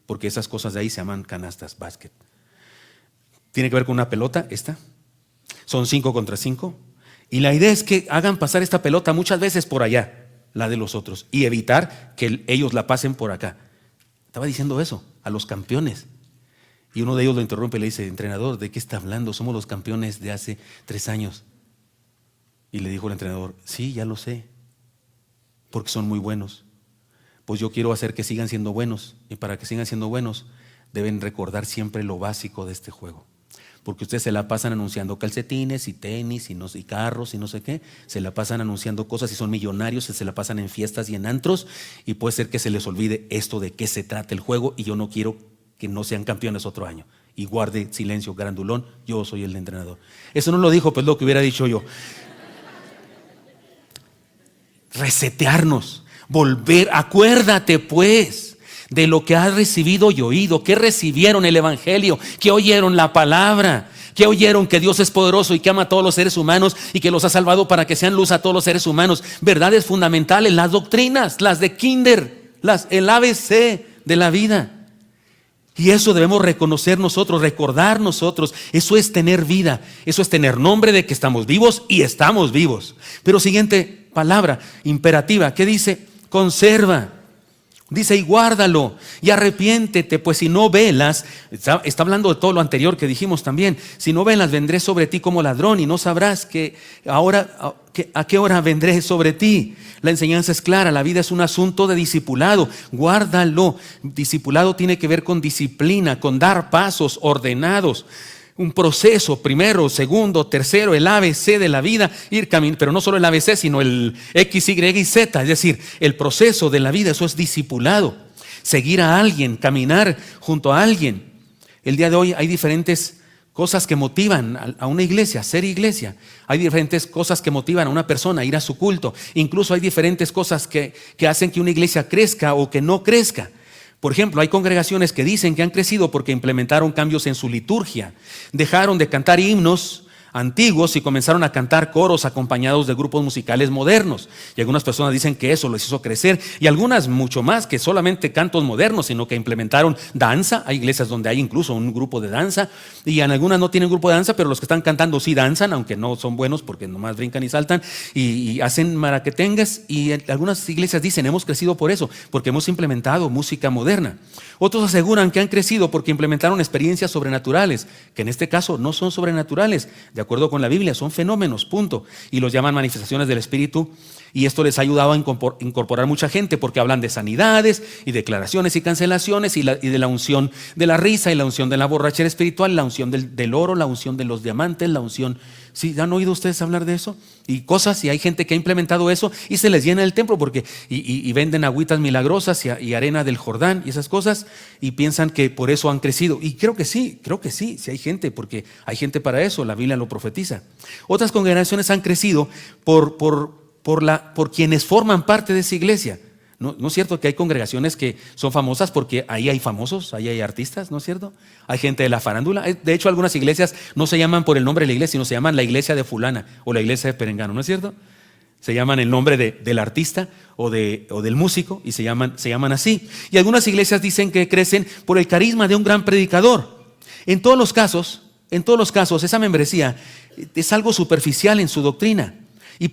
porque esas cosas de ahí se llaman canastas, básquet. Tiene que ver con una pelota, esta. Son 5 contra 5. Y la idea es que hagan pasar esta pelota muchas veces por allá, la de los otros, y evitar que ellos la pasen por acá. Estaba diciendo eso a los campeones. Y uno de ellos lo interrumpe y le dice, entrenador, ¿de qué está hablando? Somos los campeones de hace 3 años. Y le dijo el entrenador, sí, ya lo sé, porque son muy buenos. Pues yo quiero hacer que sigan siendo buenos, y para que sigan siendo buenos deben recordar siempre lo básico de este juego, porque ustedes se la pasan anunciando calcetines y tenis y carros y no sé qué, se la pasan anunciando cosas y son millonarios, se la pasan en fiestas y en antros, y puede ser que se les olvide esto de qué se trata el juego, y yo no quiero que no sean campeones otro año. Y guarde silencio, grandulón, yo soy el entrenador. Eso no lo dijo, pues lo que hubiera dicho yo. Resetearnos, volver, acuérdate pues de lo que has recibido y oído, que recibieron el evangelio, que oyeron la palabra, que oyeron que Dios es poderoso y que ama a todos los seres humanos y que los ha salvado para que sean luz a todos los seres humanos. Verdades fundamentales, las doctrinas, las de kinder, el ABC de la vida. Y eso debemos reconocer nosotros, recordar nosotros. Eso es tener vida, eso es tener nombre de que estamos vivos y estamos vivos. Pero siguiente palabra imperativa, ¿qué dice? Conserva. Dice, y guárdalo, y arrepiéntete, pues si no velas, está hablando de todo lo anterior que dijimos también, si no velas vendré sobre ti como ladrón y no sabrás a qué hora vendré sobre ti. La enseñanza es clara, la vida es un asunto de discipulado, guárdalo. Discipulado tiene que ver con disciplina, con dar pasos ordenados. Un proceso, primero, segundo, tercero, el ABC de la vida, ir caminando, pero no solo el ABC, sino el X, Y y Z, es decir, el proceso de la vida, eso es discipulado. Seguir a alguien, caminar junto a alguien. El día de hoy hay diferentes cosas que motivan a una iglesia, ser iglesia. Hay diferentes cosas que motivan a una persona a ir a su culto. Incluso hay diferentes cosas que hacen que una iglesia crezca o que no crezca. Por ejemplo, hay congregaciones que dicen que han crecido porque implementaron cambios en su liturgia. Dejaron de cantar himnos antiguos y comenzaron a cantar coros acompañados de grupos musicales modernos. Y algunas personas dicen que eso les hizo crecer, y algunas mucho más que solamente cantos modernos, sino que implementaron danza. Hay iglesias donde hay incluso un grupo de danza, y en algunas no tienen grupo de danza, pero los que están cantando sí danzan, aunque no son buenos porque nomás brincan y saltan y hacen maraquetengas. Y algunas iglesias dicen, hemos crecido por eso, porque hemos implementado música moderna. Otros aseguran que han crecido porque implementaron experiencias sobrenaturales, que en este caso no son sobrenaturales, de acuerdo con la Biblia, son fenómenos, punto. Y los llaman manifestaciones del Espíritu, y esto les ha ayudado a incorporar mucha gente, porque hablan de sanidades y declaraciones y cancelaciones, y de la unción de la risa, y la unción de la borrachera espiritual, la unción del oro, la unción de los diamantes, la unción. ¿Sí han oído ustedes hablar de eso? Y cosas, y hay gente que ha implementado eso y se les llena el templo porque y venden agüitas milagrosas y arena del Jordán y esas cosas, y piensan que por eso han crecido. Y creo que sí hay gente, porque hay gente para eso, la Biblia lo profetiza. Otras congregaciones han crecido por quienes forman parte de esa iglesia. ¿No es cierto que hay congregaciones que son famosas porque ahí hay famosos, ahí hay artistas? ¿No es cierto? Hay gente de la farándula. De hecho, algunas iglesias no se llaman por el nombre de la iglesia, sino se llaman la iglesia de fulana o la iglesia de perengano, ¿no es cierto? Se llaman el nombre del artista o del músico, y se llaman así. Y algunas iglesias dicen que crecen por el carisma de un gran predicador. En todos los casos, esa membresía es algo superficial en su doctrina, y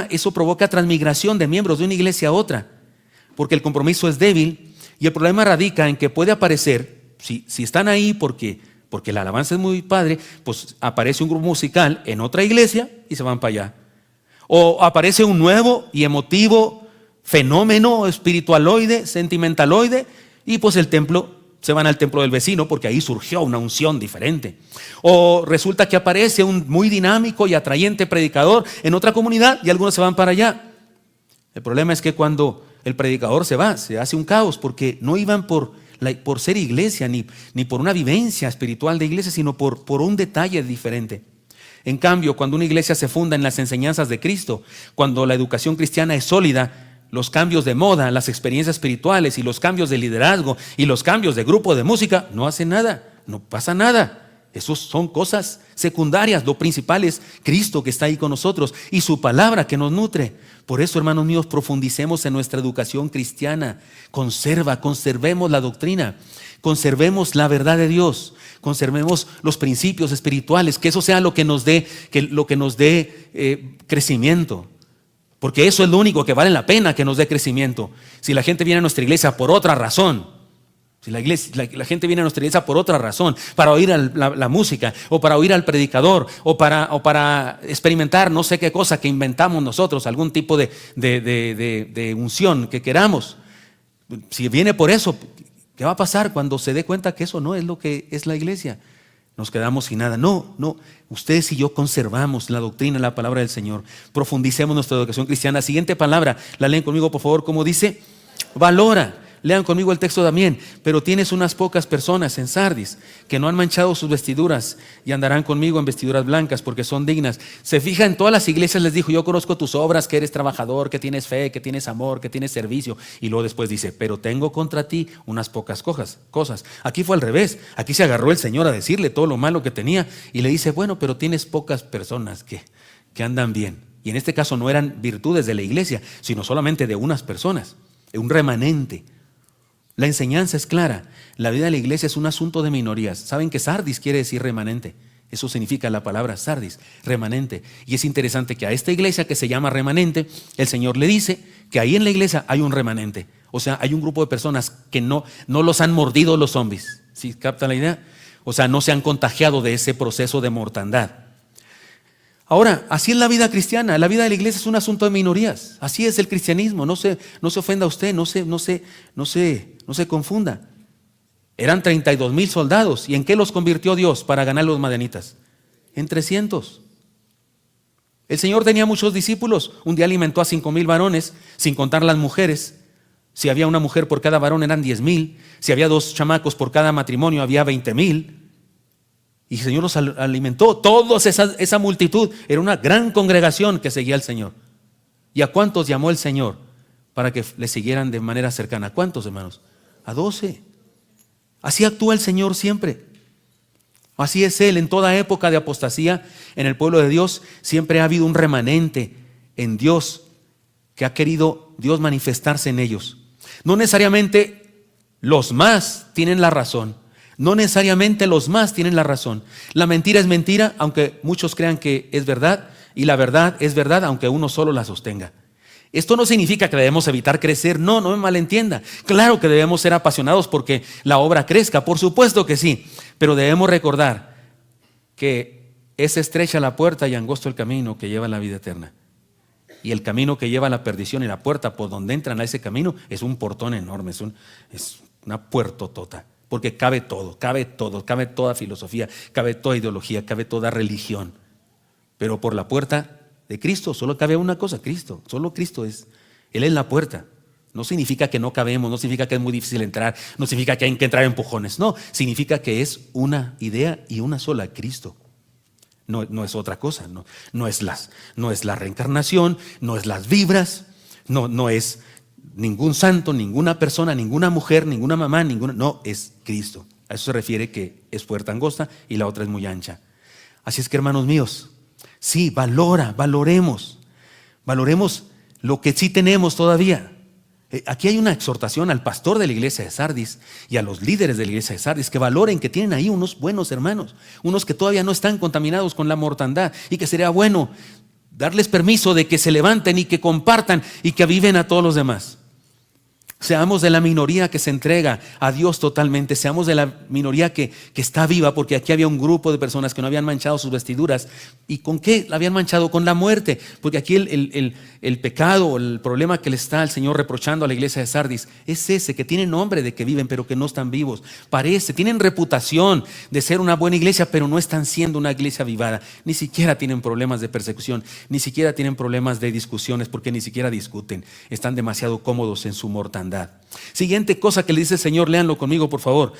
eso provoca transmigración de miembros de una iglesia a otra, porque el compromiso es débil. Y el problema radica en que puede aparecer, si están ahí porque la alabanza es muy padre, pues aparece un grupo musical en otra iglesia y se van para allá. O aparece un nuevo y emotivo fenómeno espiritualoide, sentimentaloide, y pues el templo se van al templo del vecino porque ahí surgió una unción diferente. O resulta que aparece un muy dinámico y atrayente predicador en otra comunidad y algunos se van para allá. El problema es que cuando el predicador se va, se hace un caos porque no iban por ser iglesia ni por una vivencia espiritual de iglesia, sino por un detalle diferente. En cambio, cuando una iglesia se funda en las enseñanzas de Cristo, cuando la educación cristiana es sólida, los cambios de moda, las experiencias espirituales y los cambios de liderazgo y los cambios de grupo de música no hacen nada, no pasa nada. Esos son cosas secundarias. Lo principal es Cristo que está ahí con nosotros y su palabra que nos nutre. Por eso, hermanos míos, profundicemos en nuestra educación cristiana. Conservemos la doctrina, conservemos la verdad de Dios, conservemos los principios espirituales, que eso sea lo que nos dé crecimiento. Porque eso es lo único que vale la pena que nos dé crecimiento. Si la gente viene a nuestra iglesia por otra razón, si la gente viene a nuestra iglesia por otra razón, para oír la música, o para oír al predicador, o para experimentar no sé qué cosa que inventamos nosotros, algún tipo de unción que queramos, si viene por eso, ¿qué va a pasar cuando se dé cuenta que eso no es lo que es la iglesia? Nos quedamos sin nada. No, ustedes y yo conservamos la doctrina, la palabra del Señor. Profundicemos nuestra educación cristiana. Siguiente palabra, la leen conmigo por favor, como dice, valora. Lean conmigo el texto también. Pero tienes unas pocas personas en Sardis que no han manchado sus vestiduras y andarán conmigo en vestiduras blancas porque son dignas. Se fija, en todas las iglesias les dijo, yo conozco tus obras, que eres trabajador, que tienes fe, que tienes amor, que tienes servicio. Y luego después dice, pero tengo contra ti unas pocas cosas. Aquí fue al revés. Aquí se agarró el Señor a decirle todo lo malo que tenía y le dice, bueno, pero tienes pocas personas que andan bien. Y en este caso no eran virtudes de la iglesia, sino solamente de unas personas, un remanente. La enseñanza es clara. La vida de la iglesia es un asunto de minorías. ¿Saben que Sardis quiere decir remanente? Eso significa la palabra Sardis, remanente. Y es interesante que a esta iglesia que se llama remanente, el Señor le dice que ahí en la iglesia hay un remanente. O sea, hay un grupo de personas que no los han mordido los zombies. ¿Sí captan la idea? O sea, no se han contagiado de ese proceso de mortandad. Ahora, así es la vida cristiana. La vida de la iglesia es un asunto de minorías. Así es el cristianismo. No se ofenda a usted, no se confunda. Eran 32,000 soldados. ¿Y en qué los convirtió Dios para ganar a los madianitas? En 300. El Señor tenía muchos discípulos. Un día alimentó a 5,000 varones, sin contar las mujeres. Si había una mujer por cada varón eran 10,000. Si había 2 chamacos por cada matrimonio había 20,000. Y el Señor los alimentó. Toda esa multitud era una gran congregación que seguía al Señor. ¿Y a cuántos llamó el Señor para que le siguieran de manera cercana? ¿A cuántos, hermanos? A 12. Así actúa el Señor siempre. Así es Él en toda época de apostasía. En el pueblo de Dios siempre ha habido un remanente en Dios que ha querido Dios manifestarse en ellos. No necesariamente los más tienen la razón. No necesariamente los más tienen la razón. La mentira es mentira, aunque muchos crean que es verdad, y la verdad es verdad, aunque uno solo la sostenga. Esto no significa que debemos evitar crecer, no me malentienda. Claro que debemos ser apasionados porque la obra crezca, por supuesto que sí, pero debemos recordar que es estrecha la puerta y angosto el camino que lleva a la vida eterna. Y el camino que lleva a la perdición y la puerta por donde entran a ese camino es un portón enorme, es una puertotota. Porque cabe todo, cabe toda filosofía, cabe toda ideología, cabe toda religión. Pero por la puerta de Cristo solo cabe una cosa, Cristo. Solo Cristo es. Él es la puerta. No significa que no cabemos, no significa que es muy difícil entrar, no significa que hay que entrar a empujones. No, significa que es una idea y una sola, Cristo. No es otra cosa, no es la reencarnación, no es las vibras, no es ningún santo, ninguna persona, ninguna mujer, ninguna mamá, no, es Cristo. A eso se refiere que es puerta angosta y la otra es muy ancha. Así es que, hermanos míos, sí, valoremos lo que sí tenemos todavía. Aquí hay una exhortación al pastor de la iglesia de Sardis y a los líderes de la iglesia de Sardis que valoren que tienen ahí unos buenos hermanos, unos que todavía no están contaminados con la mortandad y que sería bueno darles permiso de que se levanten y que compartan y que aviven a todos los demás. Seamos de la minoría que se entrega a Dios totalmente. Seamos de la minoría que está viva, porque aquí había un grupo de personas que no habían manchado sus vestiduras. ¿Y con qué la habían manchado? Con la muerte. Porque aquí el pecado, el problema que le está el Señor reprochando a la iglesia de Sardis es ese, que tienen nombre de que viven, pero que no están vivos. Tienen reputación de ser una buena iglesia, pero no están siendo una iglesia avivada. Ni siquiera tienen problemas de persecución, ni siquiera tienen problemas de discusiones, porque ni siquiera discuten. Están demasiado cómodos en su mortandad. Siguiente cosa que le dice el Señor, léanlo conmigo por favor.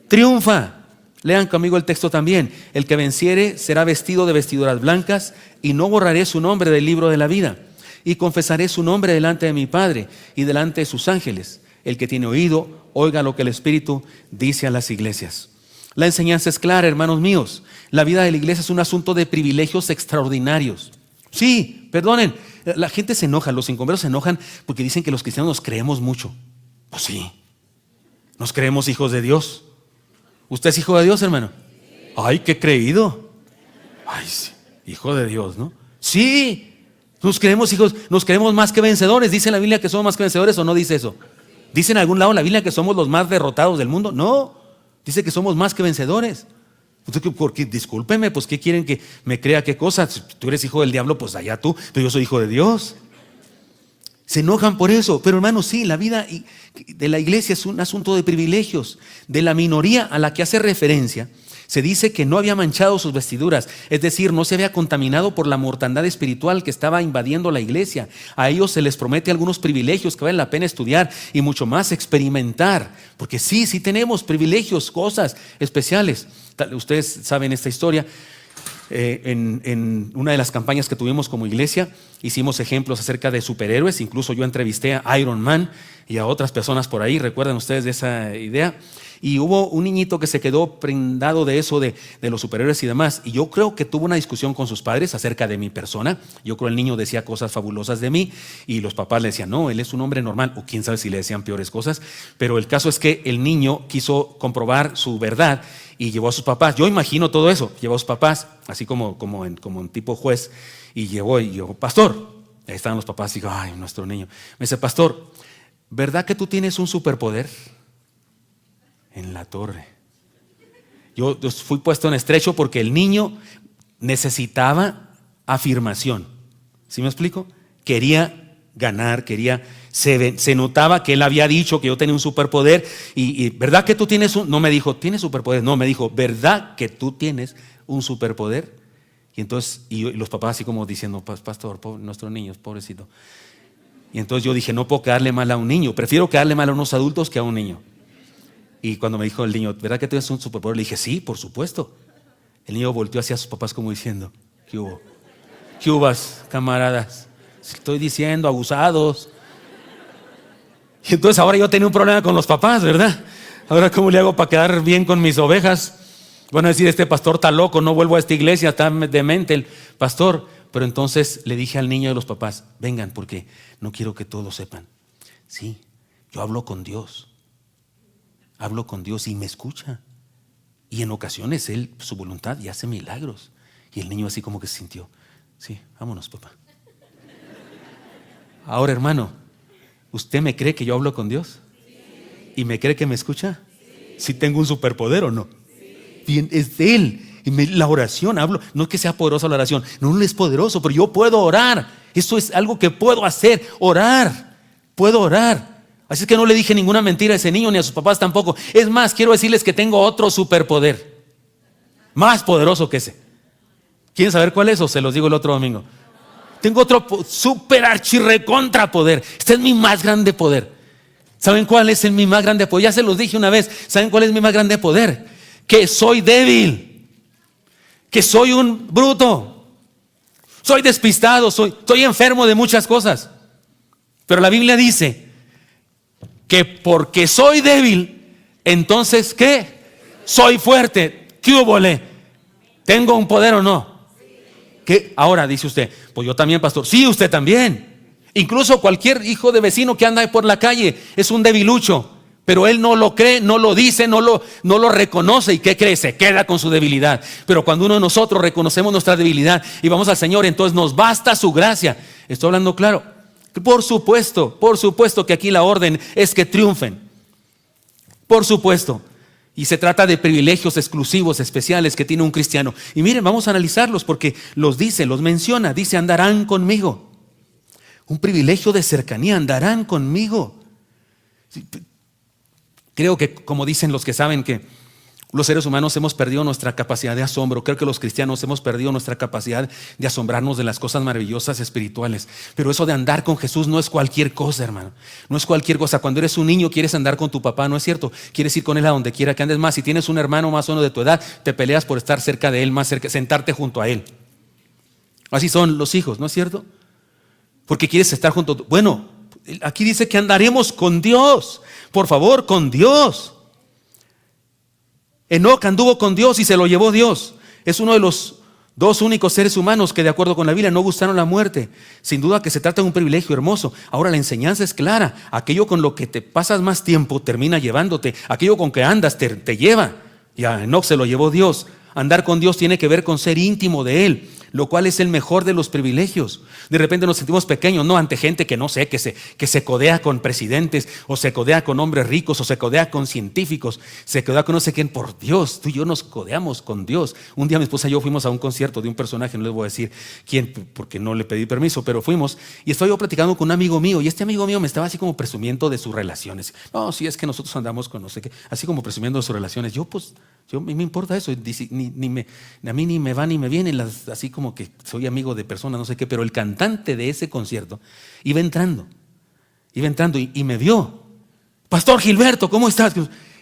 Triunfa. Lean conmigo el texto también. El que venciere será vestido de vestiduras blancas, y no borraré su nombre del libro de la vida, y confesaré su nombre delante de mi Padre y delante de sus ángeles. El que tiene oído, oiga lo que el Espíritu dice a las iglesias. La enseñanza es clara, hermanos míos. La vida de la iglesia es un asunto de privilegios extraordinarios. Sí, perdonen, la gente se enoja, los inconversos se enojan porque dicen que los cristianos nos creemos mucho. Pues sí, nos creemos hijos de Dios. ¿Usted es hijo de Dios, hermano? Ay, qué creído. Ay, sí, hijo de Dios, ¿no? Sí, nos creemos hijos, nos creemos más que vencedores. ¿Dice la Biblia que somos más que vencedores o no dice eso? ¿Dice en algún lado la Biblia que somos los más derrotados del mundo? No, dice que somos más que vencedores. Porque, discúlpeme, pues ¿qué quieren que me crea qué cosa? Si tú eres hijo del diablo, pues allá tú, pero yo soy hijo de Dios. Se enojan por eso, pero hermanos, sí, la vida de la iglesia es un asunto de privilegios. De la minoría a la que hace referencia, se dice que no había manchado sus vestiduras, es decir, no se había contaminado por la mortandad espiritual que estaba invadiendo la iglesia. A ellos se les promete algunos privilegios que vale la pena estudiar y mucho más experimentar, porque sí tenemos privilegios, cosas especiales. Ustedes saben esta historia. En una de las campañas que tuvimos como iglesia, hicimos ejemplos acerca de superhéroes. Incluso yo entrevisté a Iron Man y a otras personas por ahí. ¿Recuerdan ustedes de esa idea? Y hubo un niñito que se quedó prendado de eso, de los superhéroes y demás. Y yo creo que tuvo una discusión con sus padres acerca de mi persona. Yo creo que el niño decía cosas fabulosas de mí y los papás le decían, no, él es un hombre normal. O quién sabe si le decían peores cosas. Pero el caso es que el niño quiso comprobar su verdad y llevó a sus papás. Yo imagino todo eso. Llevó a sus papás, así como en tipo juez. Y llevó pastor. Ahí estaban los papás y digo, ay, nuestro niño. Me dice, pastor, ¿verdad que tú tienes un superpoder? En la torre. Yo fui puesto en estrecho porque el niño necesitaba afirmación. ¿Sí me explico? Quería ganar, se notaba que él había dicho que yo tenía un superpoder y ¿verdad que tú tienes no me dijo, ¿tienes superpoder? No, me dijo, ¿verdad que tú tienes un superpoder? Y entonces, y los papás así como diciendo, pastor, nuestros niños, pobrecito. Y entonces yo dije, no puedo quedarle mal a un niño, prefiero quedarle mal a unos adultos que a un niño. Y cuando me dijo el niño, ¿verdad que tú tienes un superpoder? Le dije, sí, por supuesto. El niño volteó hacia sus papás como diciendo, ¿qué hubo? ¿Qué hubas, camaradas? Estoy diciendo, abusados. Y entonces ahora yo tenía un problema con los papás, ¿verdad? Ahora, ¿cómo le hago para quedar bien con mis ovejas? Van a decir, este pastor está loco, no vuelvo a esta iglesia, está demente el pastor. Pero entonces le dije al niño de los papás, vengan, porque no quiero que todos lo sepan. Sí, yo hablo con Dios. Hablo con Dios y me escucha. Y en ocasiones Él, su voluntad, y hace milagros. Y el niño así como que se sintió, sí, vámonos, papá. Ahora, hermano, ¿usted me cree que yo hablo con Dios? ¿Y me cree que me escucha? ¿Sí tengo un superpoder o no? Bien, es de Él. Y la oración, hablo, no es que sea poderosa la oración, no es poderoso, pero yo puedo orar. Eso es algo que puedo hacer, orar. Puedo orar. Así es que no le dije ninguna mentira a ese niño ni a sus papás tampoco. Es más, quiero decirles que tengo otro superpoder, más poderoso que ese. ¿Quieren saber cuál es o se los digo el otro domingo? Tengo otro super archirrecontra poder. Este es mi más grande poder. ¿Saben cuál es mi más grande poder? Ya se los dije una vez. ¿Saben cuál es mi más grande poder? Que soy débil, que soy un bruto, soy despistado, estoy enfermo de muchas cosas. Pero la Biblia dice que porque soy débil, entonces ¿qué? Soy fuerte. ¿Qué húbole? ¿Tengo un poder o no? ¿Qué? Ahora dice usted, pues yo también, pastor. Sí, usted también. Incluso cualquier hijo de vecino que anda ahí por la calle es un debilucho, pero él no lo cree, no lo dice, no lo reconoce. ¿Y qué cree? Se queda con su debilidad. Pero cuando uno de nosotros reconocemos nuestra debilidad y vamos al Señor, entonces nos basta su gracia. Estoy hablando claro. Por supuesto que aquí la orden es que triunfen. Por supuesto. Y se trata de privilegios exclusivos, especiales que tiene un cristiano. Y miren, vamos a analizarlos porque los menciona, dice andarán conmigo. Un privilegio de cercanía, andarán conmigo. Creo que, como dicen los que saben que los seres humanos hemos perdido nuestra capacidad de asombro. Creo que los cristianos hemos perdido nuestra capacidad de asombrarnos de las cosas maravillosas espirituales. Pero eso de andar con Jesús no es cualquier cosa, hermano. No es cualquier cosa. Cuando eres un niño quieres andar con tu papá, ¿no es cierto? Quieres ir con él a donde quiera que andes más. Si tienes un hermano más o menos de tu edad, te peleas por estar cerca de él, más cerca, sentarte junto a él. Así son los hijos, ¿no es cierto? Porque quieres estar junto a tu... Bueno, aquí dice que andaremos con Dios. Por favor, con Dios. Enoc anduvo con Dios y se lo llevó Dios. Es uno de los dos únicos seres humanos que, de acuerdo con la Biblia, no gustaron la muerte. Sin duda que se trata de un privilegio hermoso. Ahora la enseñanza es clara. Aquello con lo que te pasas más tiempo termina llevándote. Aquello con que andas te lleva. Y a Enoc se lo llevó Dios. Andar con Dios tiene que ver con ser íntimo de Él, lo cual es el mejor de los privilegios. De repente nos sentimos pequeños, ¿no? Ante gente que no sé, que se codea con presidentes, o se codea con hombres ricos, o se codea con científicos, se codea con no sé quién. Por Dios, tú y yo nos codeamos con Dios. Un día mi esposa y yo fuimos a un concierto de un personaje, no les voy a decir quién, porque no le pedí permiso, pero fuimos, y estoy yo platicando con un amigo mío, y este amigo mío me estaba así como presumiendo de sus relaciones. No, si es que nosotros andamos con no sé qué, así como presumiendo de sus relaciones. Yo me importa eso, a mí ni me va ni me viene, así como que soy amigo de personas, no sé qué, pero el cantante de ese concierto iba entrando y me vio. Pastor Gilberto, ¿cómo estás?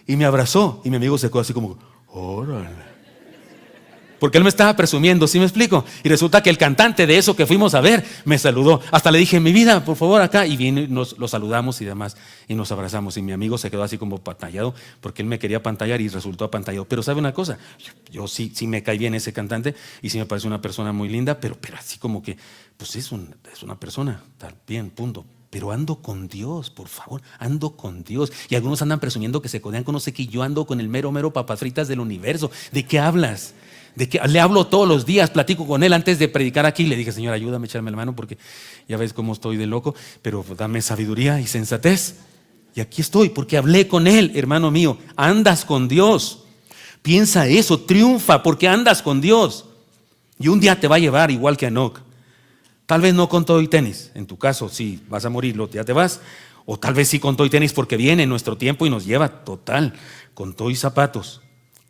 Y me abrazó y mi amigo se quedó así como, órale. Porque él me estaba presumiendo, ¿sí me explico? Y resulta que el cantante de eso que fuimos a ver me saludó. Hasta le dije, mi vida, por favor, acá. Y vino y lo saludamos y demás. Y nos abrazamos. Y mi amigo se quedó así como pantallado porque él me quería pantallar y resultó apantallado. Pero ¿sabe una cosa? Yo sí me cae bien ese cantante y sí me parece una persona muy linda, pero así como que, pues es una persona, tal, bien, punto. Pero ando con Dios, por favor, ando con Dios. Y algunos andan presumiendo que se codean con no sé qué. Yo ando con el mero papas fritas del universo. ¿De qué hablas? De que le hablo todos los días, platico con él antes de predicar aquí. Le dije, Señor, ayúdame a echarme la mano porque ya ves cómo estoy de loco, pero dame sabiduría y sensatez. Y aquí estoy porque hablé con él, hermano mío. Andas con Dios. Piensa eso, triunfa porque andas con Dios. Y un día te va a llevar igual que a Enoc. Tal vez no con todo y tenis. En tu caso, sí, vas a morir, ya te vas. O tal vez sí con todo y tenis porque viene nuestro tiempo y nos lleva total, con todo y zapatos.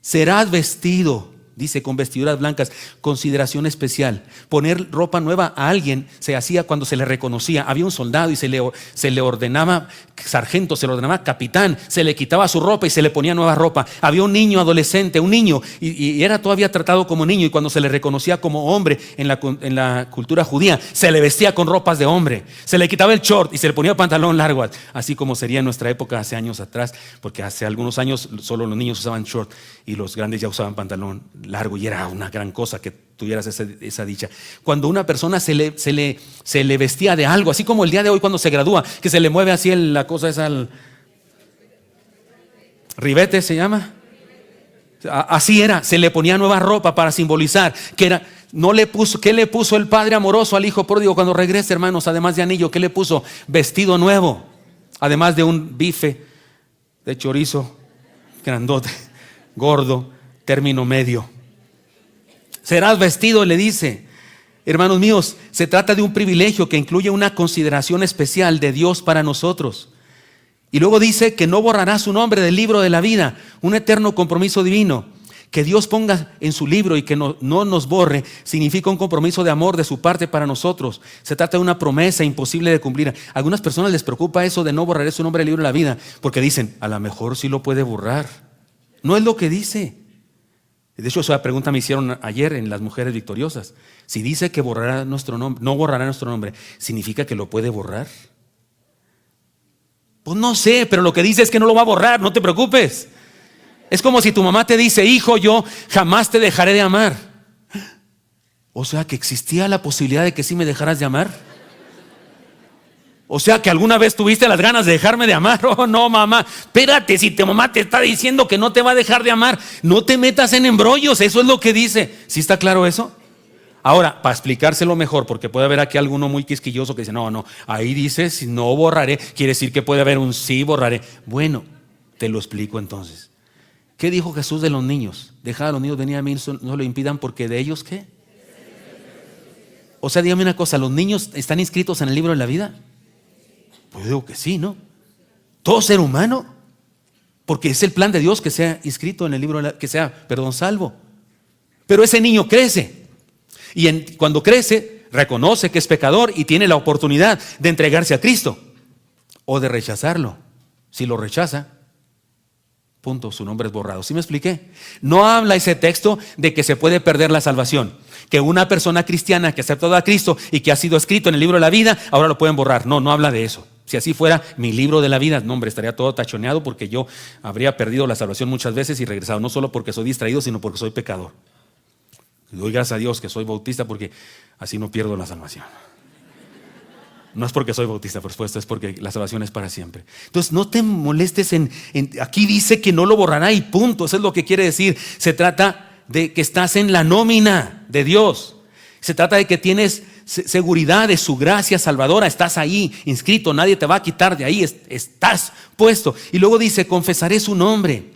Serás vestido, dice, con vestiduras blancas, consideración especial. Poner ropa nueva a alguien se hacía cuando se le reconocía. Había un soldado y se le ordenaba sargento, se le ordenaba capitán, se le quitaba su ropa y se le ponía nueva ropa. Había un niño adolescente, un niño, y era todavía tratado como niño, y cuando se le reconocía como hombre en la cultura judía, se le vestía con ropas de hombre, se le quitaba el short y se le ponía pantalón largo, así como sería en nuestra época hace años atrás, porque hace algunos años solo los niños usaban short y los grandes ya usaban pantalón largo, y era una gran cosa que tuvieras esa dicha. Cuando una persona se le vestía de algo, así como el día de hoy cuando se gradúa, que se le mueve así la cosa esa, el ribete se llama, así era, se le ponía nueva ropa para simbolizar que era. ¿Qué le puso el padre amoroso al hijo pródigo cuando regrese, hermanos? Además de anillo, ¿qué le puso? Vestido nuevo, además de un bife de chorizo grandote, gordo, término medio. Serás vestido, le dice. Hermanos míos, se trata de un privilegio que incluye una consideración especial de Dios para nosotros. Y luego dice que no borrará su nombre del libro de la vida, un eterno compromiso divino. Que Dios ponga en su libro y que no nos borre significa un compromiso de amor de su parte para nosotros. Se trata de una promesa imposible de cumplir. A algunas personas les preocupa eso de no borrar su nombre del libro de la vida, porque dicen, a lo mejor sí lo puede borrar. No es lo que dice. De hecho, esa pregunta me hicieron ayer en Las Mujeres Victoriosas. Si dice que borrará nuestro nombre, no borrará nuestro nombre, ¿significa que lo puede borrar? Pues no sé, pero lo que dice es que no lo va a borrar, no te preocupes. Es como si tu mamá te dice, hijo, yo jamás te dejaré de amar. O sea, que existía la posibilidad de que sí me dejaras de amar. O sea, que alguna vez tuviste las ganas de dejarme de amar. Oh, no, mamá, espérate, si tu mamá te está diciendo que no te va a dejar de amar, no te metas en embrollos, eso es lo que dice. ¿Sí está claro eso? Ahora, para explicárselo mejor, porque puede haber aquí alguno muy quisquilloso que dice, no, ahí dice si no borraré, quiere decir que puede haber un sí borraré. Bueno, te lo explico entonces. ¿Qué dijo Jesús de los niños? Dejad a los niños venir a mí, no lo impidan, porque de ellos, ¿qué? O sea, dígame una cosa, ¿los niños están inscritos en el libro de la vida? Pues digo que sí, ¿no? Todo ser humano, porque es el plan de Dios que sea inscrito en el libro de la, que sea, salvo. Pero ese niño crece. Y cuando crece, reconoce que es pecador y tiene la oportunidad de entregarse a Cristo o de rechazarlo. Si lo rechaza, punto, su nombre es borrado. ¿Sí me expliqué? No habla ese texto de que se puede perder la salvación, que una persona cristiana que ha aceptado a Cristo y que ha sido escrito en el libro de la vida, ahora lo pueden borrar. No habla de eso. Si así fuera mi libro de la vida, no, hombre, estaría todo tachoneado, porque yo habría perdido la salvación muchas veces y regresado, no solo porque soy distraído, sino porque soy pecador. Doy gracias a Dios que soy bautista, porque así no pierdo la salvación. No es porque soy bautista, por supuesto, es porque la salvación es para siempre. Entonces no te molestes aquí dice que no lo borrará y punto. Eso es lo que quiere decir. Se trata de que estás en la nómina de Dios. Se trata de que tienes seguridad de su gracia salvadora. Estás ahí inscrito, nadie te va a quitar de ahí, estás puesto. Y luego dice, confesaré su nombre.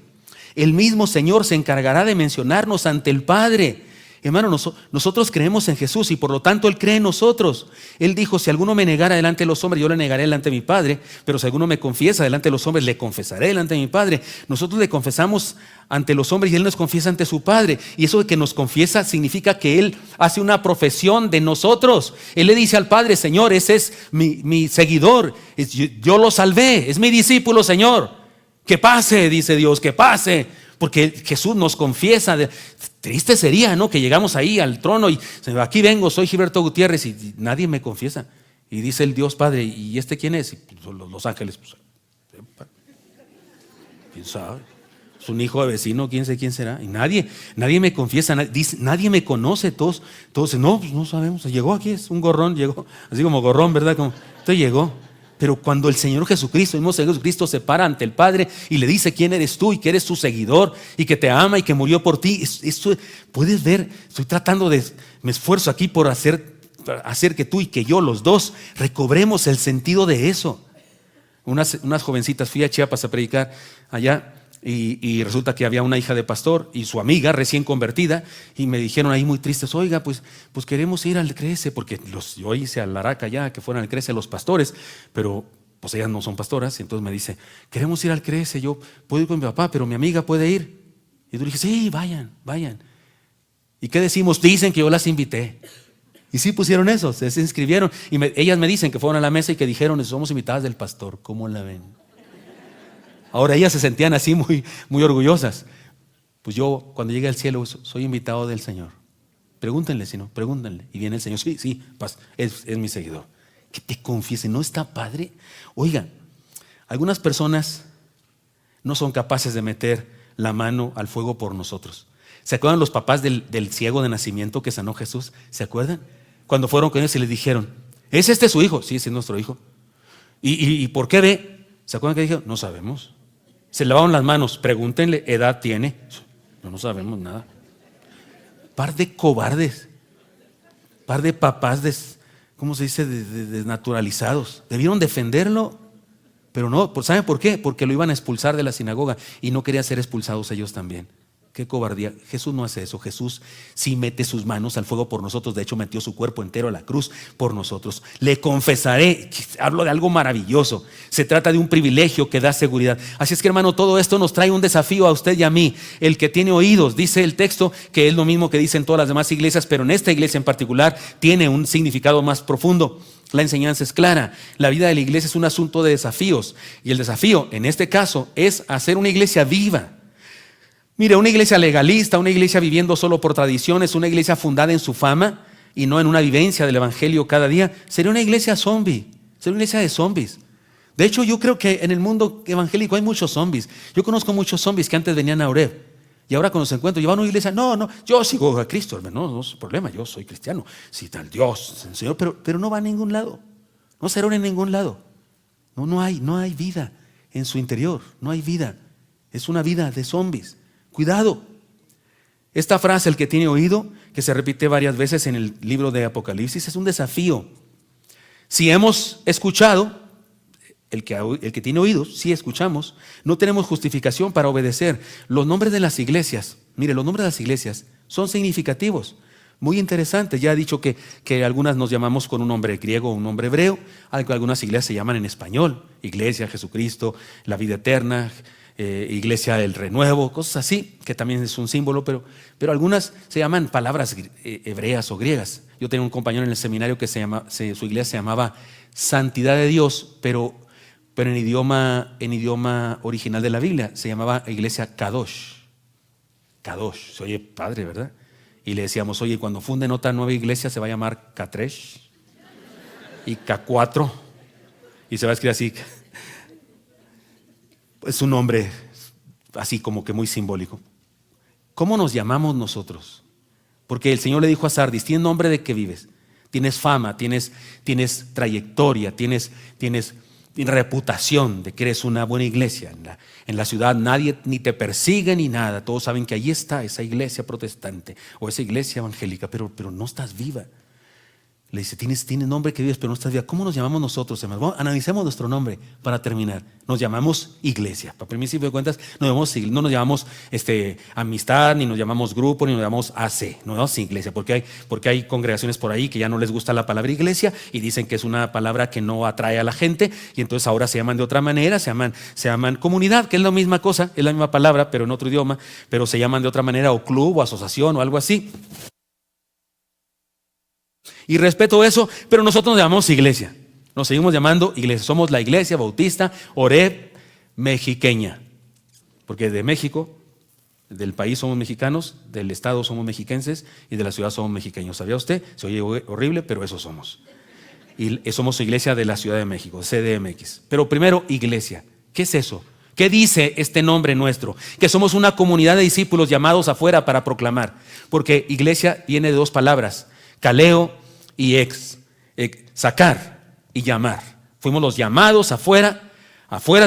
El mismo Señor se encargará de mencionarnos ante el Padre. Hermano, nosotros creemos en Jesús y por lo tanto Él cree en nosotros. Él dijo, si alguno me negara delante de los hombres, yo le negaré delante de mi Padre. Pero si alguno me confiesa delante de los hombres, le confesaré delante de mi Padre. Nosotros le confesamos ante los hombres y Él nos confiesa ante su Padre. Y eso de que nos confiesa significa que Él hace una profesión de nosotros. Él le dice al Padre, Señor, ese es mi seguidor, yo lo salvé, es mi discípulo, Señor. Que pase, dice Dios, que pase. Porque Jesús nos confiesa. Triste sería, ¿no?, que llegamos ahí al trono y aquí vengo, soy Gilberto Gutiérrez, y nadie me confiesa. Y dice el Dios Padre, ¿y este quién es? Y los ángeles, pues, ¿quién sabe? Es un hijo de vecino, quién será. Y nadie me confiesa, nadie me conoce. Todos no, pues no sabemos. Llegó aquí, es un gorrón, llegó, así como gorrón, ¿verdad? Como usted llegó. Pero cuando el Señor Jesucristo, el mismo Señor Jesucristo, se para ante el Padre y le dice quién eres tú y que eres su seguidor y que te ama y que murió por ti, eso puedes ver. Estoy tratando me esfuerzo aquí por hacer que tú y que yo, los dos, recobremos el sentido de eso. Unas jovencitas, fui a Chiapas a predicar allá y resulta que había una hija de pastor y su amiga recién convertida, y me dijeron ahí muy tristes, oiga, pues queremos ir al Crece, porque yo hice al Araca ya que fueran al Crece los pastores, pero pues ellas no son pastoras. Y entonces me dice, queremos ir al Crece, yo puedo ir con mi papá, pero mi amiga puede ir. Y yo dije, sí, vayan. ¿Y qué decimos? Dicen que yo las invité. Y sí pusieron eso, se inscribieron. Y ellas me dicen que fueron a la mesa y que dijeron, somos invitadas del pastor, ¿cómo la ven? Ahora ellas se sentían así muy, muy orgullosas. Pues yo, cuando llegue al cielo, soy invitado del Señor. Pregúntenle, si no, pregúntenle. Y viene el Señor, sí, es mi seguidor. Que te confiese, ¿no está padre? Oiga, algunas personas no son capaces de meter la mano al fuego por nosotros. ¿Se acuerdan los papás del ciego de nacimiento que sanó Jesús? ¿Se acuerdan? Cuando fueron con ellos y les dijeron, ¿es este su hijo? Sí, ese es nuestro hijo. ¿Y por qué ve? ¿Se acuerdan que dijeron? No sabemos. Se lavaron las manos, pregúntenle, ¿edad tiene? No sabemos nada. Par de cobardes, par de papás, ¿cómo se dice? Desnaturalizados. Debieron defenderlo, pero no. ¿Saben por qué? Porque lo iban a expulsar de la sinagoga y no querían ser expulsados ellos también. Qué cobardía. Jesús no hace eso. Jesús sí mete sus manos al fuego por nosotros. De hecho, metió su cuerpo entero a la cruz por nosotros. Le confesaré. Hablo de algo maravilloso. Se trata de un privilegio que da seguridad. Así es que, hermano, todo esto nos trae un desafío a usted y a mí. El que tiene oídos, dice el texto, que es lo mismo que dicen todas las demás iglesias, pero en esta iglesia en particular tiene un significado más profundo. La enseñanza es clara. La vida de la iglesia es un asunto de desafíos. Y el desafío, en este caso, es hacer una iglesia viva. Mire, una iglesia legalista, una iglesia viviendo solo por tradiciones, una iglesia fundada en su fama y no en una vivencia del evangelio cada día, sería una iglesia zombie, sería una iglesia de zombies. De hecho, yo creo que en el mundo evangélico hay muchos zombies. Yo conozco muchos zombies que antes venían a Oreb y ahora cuando se encuentran, llevan a una iglesia, no, yo sigo a Cristo, hermano, no es problema, yo soy cristiano, sí, tal Dios, el Señor, pero no va a ningún lado, no se reúne en ningún lado. No hay vida en su interior, no hay vida, es una vida de zombies. Cuidado. Esta frase, el que tiene oído, que se repite varias veces en el libro de Apocalipsis, es un desafío. Si hemos escuchado, el que tiene oídos, si escuchamos, no tenemos justificación para obedecer. Los nombres de las iglesias, mire, los nombres de las iglesias son significativos, muy interesantes. Ya he dicho que algunas nos llamamos con un nombre griego o un nombre hebreo, algunas iglesias se llaman en español, Iglesia, Jesucristo, la vida eterna, Iglesia del Renuevo, cosas así, que también es un símbolo, pero algunas se llaman palabras hebreas o griegas. Yo tenía un compañero en el seminario que su iglesia se llamaba Santidad de Dios, pero en idioma original de la Biblia se llamaba Iglesia Kadosh. Kadosh, se oye padre, ¿verdad? Y le decíamos, oye, cuando funden otra nueva iglesia se va a llamar Katresh y K4 y se va a escribir así. Es un nombre así como que muy simbólico. ¿Cómo nos llamamos nosotros? Porque el Señor le dijo a Sardis, ¿tienes nombre de qué vives? Tienes fama, tienes trayectoria, tienes reputación de que eres una buena iglesia. En la ciudad nadie ni te persigue ni nada. Todos saben que ahí está esa iglesia protestante o esa iglesia evangélica, pero no estás viva. Le dice, tienes nombre que vives, pero no estás viva. ¿Cómo nos llamamos nosotros, hermanos? Bueno, analicemos nuestro nombre para terminar. Nos llamamos iglesia. Para principio de cuentas, no nos llamamos amistad, ni nos llamamos grupo, ni nos llamamos AC. No llamamos iglesia, porque hay congregaciones por ahí que ya no les gusta la palabra iglesia y dicen que es una palabra que no atrae a la gente, y entonces ahora se llaman de otra manera, se llaman comunidad, que es la misma cosa, es la misma palabra, pero en otro idioma, pero se llaman de otra manera, o club, o asociación, o algo así. Y respeto eso, pero nosotros nos llamamos iglesia. Nos seguimos llamando iglesia. Somos la Iglesia Bautista Oreb Mexiqueña. Porque de México, del país somos mexicanos, del estado somos mexiquenses y de la ciudad somos mexiqueños. ¿Sabía usted? Se oye horrible, pero eso somos. Y somos iglesia de la Ciudad de México, CDMX. Pero primero, iglesia. ¿Qué es eso? ¿Qué dice este nombre nuestro? Que somos una comunidad de discípulos llamados afuera para proclamar. Porque iglesia viene de dos palabras, kaleo y sacar y llamar. Fuimos los llamados afuera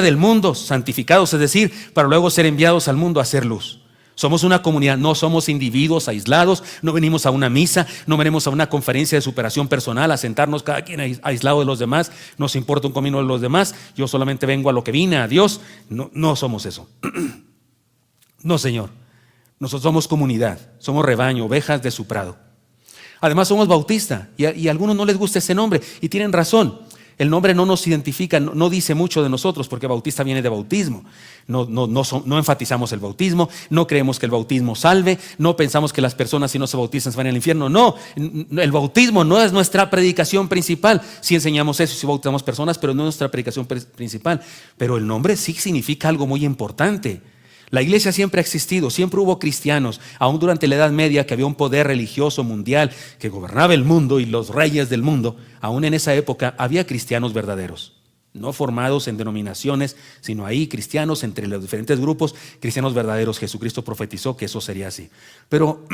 del mundo, santificados, es decir, para luego ser enviados al mundo a hacer luz. Somos una comunidad, no somos individuos aislados, no venimos a una misa, no venimos a una conferencia de superación personal, a sentarnos cada quien aislado de los demás, nos importa un comino de los demás, yo solamente vengo a lo que vine, a Dios. No somos eso. No, Señor. Nosotros somos comunidad, somos rebaño, ovejas de su prado. Además somos bautistas y a algunos no les gusta ese nombre y tienen razón. El nombre no nos identifica, no dice mucho de nosotros porque bautista viene de bautismo. No enfatizamos el bautismo, no creemos que el bautismo salve, no pensamos que las personas si no se bautizan se van al infierno. No, el bautismo no es nuestra predicación principal. Sí enseñamos eso, sí bautizamos personas, pero no es nuestra predicación principal. Pero el nombre sí significa algo muy importante. La iglesia siempre ha existido, siempre hubo cristianos, aún durante la Edad Media que había un poder religioso mundial que gobernaba el mundo y los reyes del mundo. Aún en esa época había cristianos verdaderos, no formados en denominaciones, sino ahí cristianos entre los diferentes grupos, cristianos verdaderos. Jesucristo profetizó que eso sería así. Pero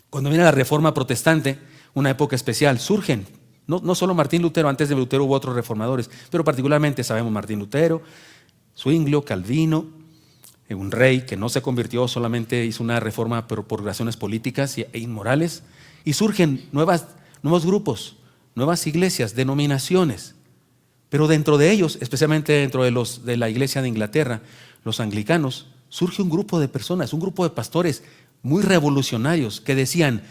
cuando viene la Reforma Protestante, una época especial, surgen, no solo Martín Lutero, antes de Lutero hubo otros reformadores, pero particularmente sabemos Martín Lutero, Zwinglio, Calvino, un rey que no se convirtió, solamente hizo una reforma pero por razones políticas e inmorales, y surgen nuevos grupos, nuevas iglesias, denominaciones, pero dentro de ellos, especialmente dentro de la iglesia de Inglaterra, los anglicanos, surge un grupo de personas, un grupo de pastores muy revolucionarios que decían: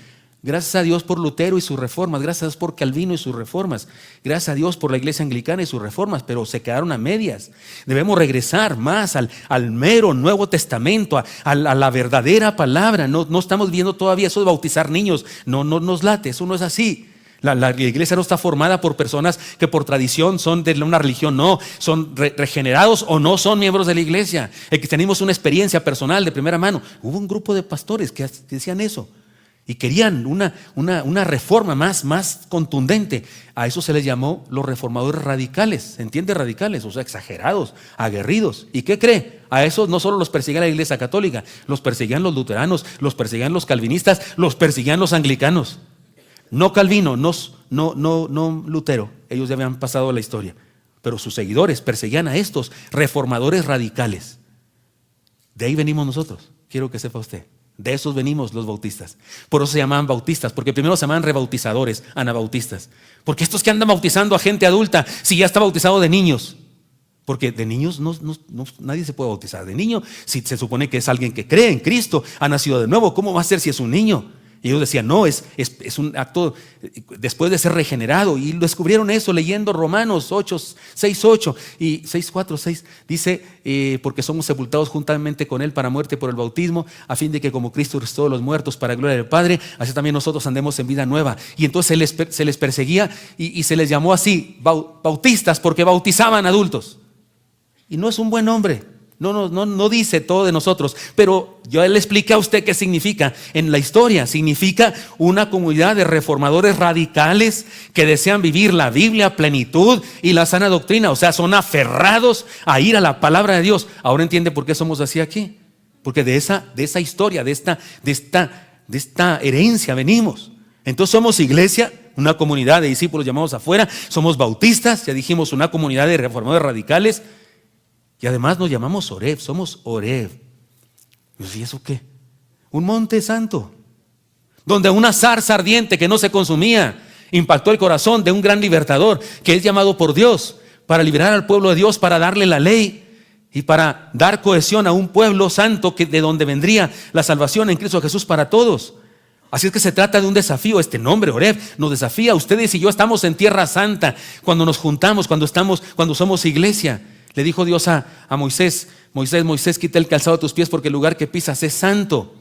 gracias a Dios por Lutero y sus reformas, gracias a Dios por Calvino y sus reformas, gracias a Dios por la iglesia anglicana y sus reformas, pero se quedaron a medias. Debemos regresar más al mero Nuevo Testamento, a la verdadera palabra. No estamos viendo todavía eso de bautizar niños, no nos late, eso no es así. La iglesia no está formada por personas que por tradición son de una religión, no, son regenerados o no son miembros de la iglesia. El cristianismo es una experiencia personal de primera mano. Hubo un grupo de pastores que decían eso y querían una reforma más contundente. A eso se les llamó los reformadores radicales. ¿Se entiende? Radicales, o sea, exagerados, aguerridos. ¿Y qué cree? A esos no solo los perseguía la iglesia católica, los perseguían los luteranos, los perseguían los calvinistas, los perseguían los anglicanos. No Calvino, no Lutero, ellos ya habían pasado la historia, pero sus seguidores perseguían a estos reformadores radicales. De ahí venimos nosotros, quiero que sepa usted. De esos venimos los bautistas. Por eso se llamaban bautistas, porque primero se llamaban rebautizadores, anabautistas. Porque estos que andan bautizando a gente adulta, si ya está bautizado de niños. Porque de niños nadie se puede bautizar. De niño, si se supone que es alguien que cree en Cristo, ha nacido de nuevo, ¿cómo va a ser si es un niño? Y ellos decían, no, es un acto después de ser regenerado. Y descubrieron eso leyendo Romanos 6:8 y 6:4-6. Dice, porque somos sepultados juntamente con Él para muerte por el bautismo, a fin de que como Cristo resucitó de los muertos para gloria del Padre, así también nosotros andemos en vida nueva. Y entonces se les perseguía y se les llamó así, bautistas, porque bautizaban adultos. Y no es un buen nombre. No dice todo de nosotros, pero yo le expliqué a usted qué significa en la historia. Significa una comunidad de reformadores radicales que desean vivir la Biblia a plenitud y la sana doctrina. O sea, son aferrados a ir a la palabra de Dios. Ahora entiende por qué somos así aquí. Porque de esa historia, de esta herencia venimos. Entonces somos iglesia, una comunidad de discípulos llamados afuera. Somos bautistas, ya dijimos, una comunidad de reformadores radicales. Y además nos llamamos Oreb, somos Oreb. ¿Y eso qué? Un monte santo, donde una zarza ardiente que no se consumía impactó el corazón de un gran libertador que es llamado por Dios para liberar al pueblo de Dios, para darle la ley y para dar cohesión a un pueblo santo de donde vendría la salvación en Cristo Jesús para todos. Así es que se trata de un desafío. Este nombre, Oreb, nos desafía. Ustedes y yo estamos en tierra santa cuando nos juntamos, cuando somos iglesia. Le dijo Dios a Moisés, Moisés, quita el calzado de tus pies porque el lugar que pisas es santo.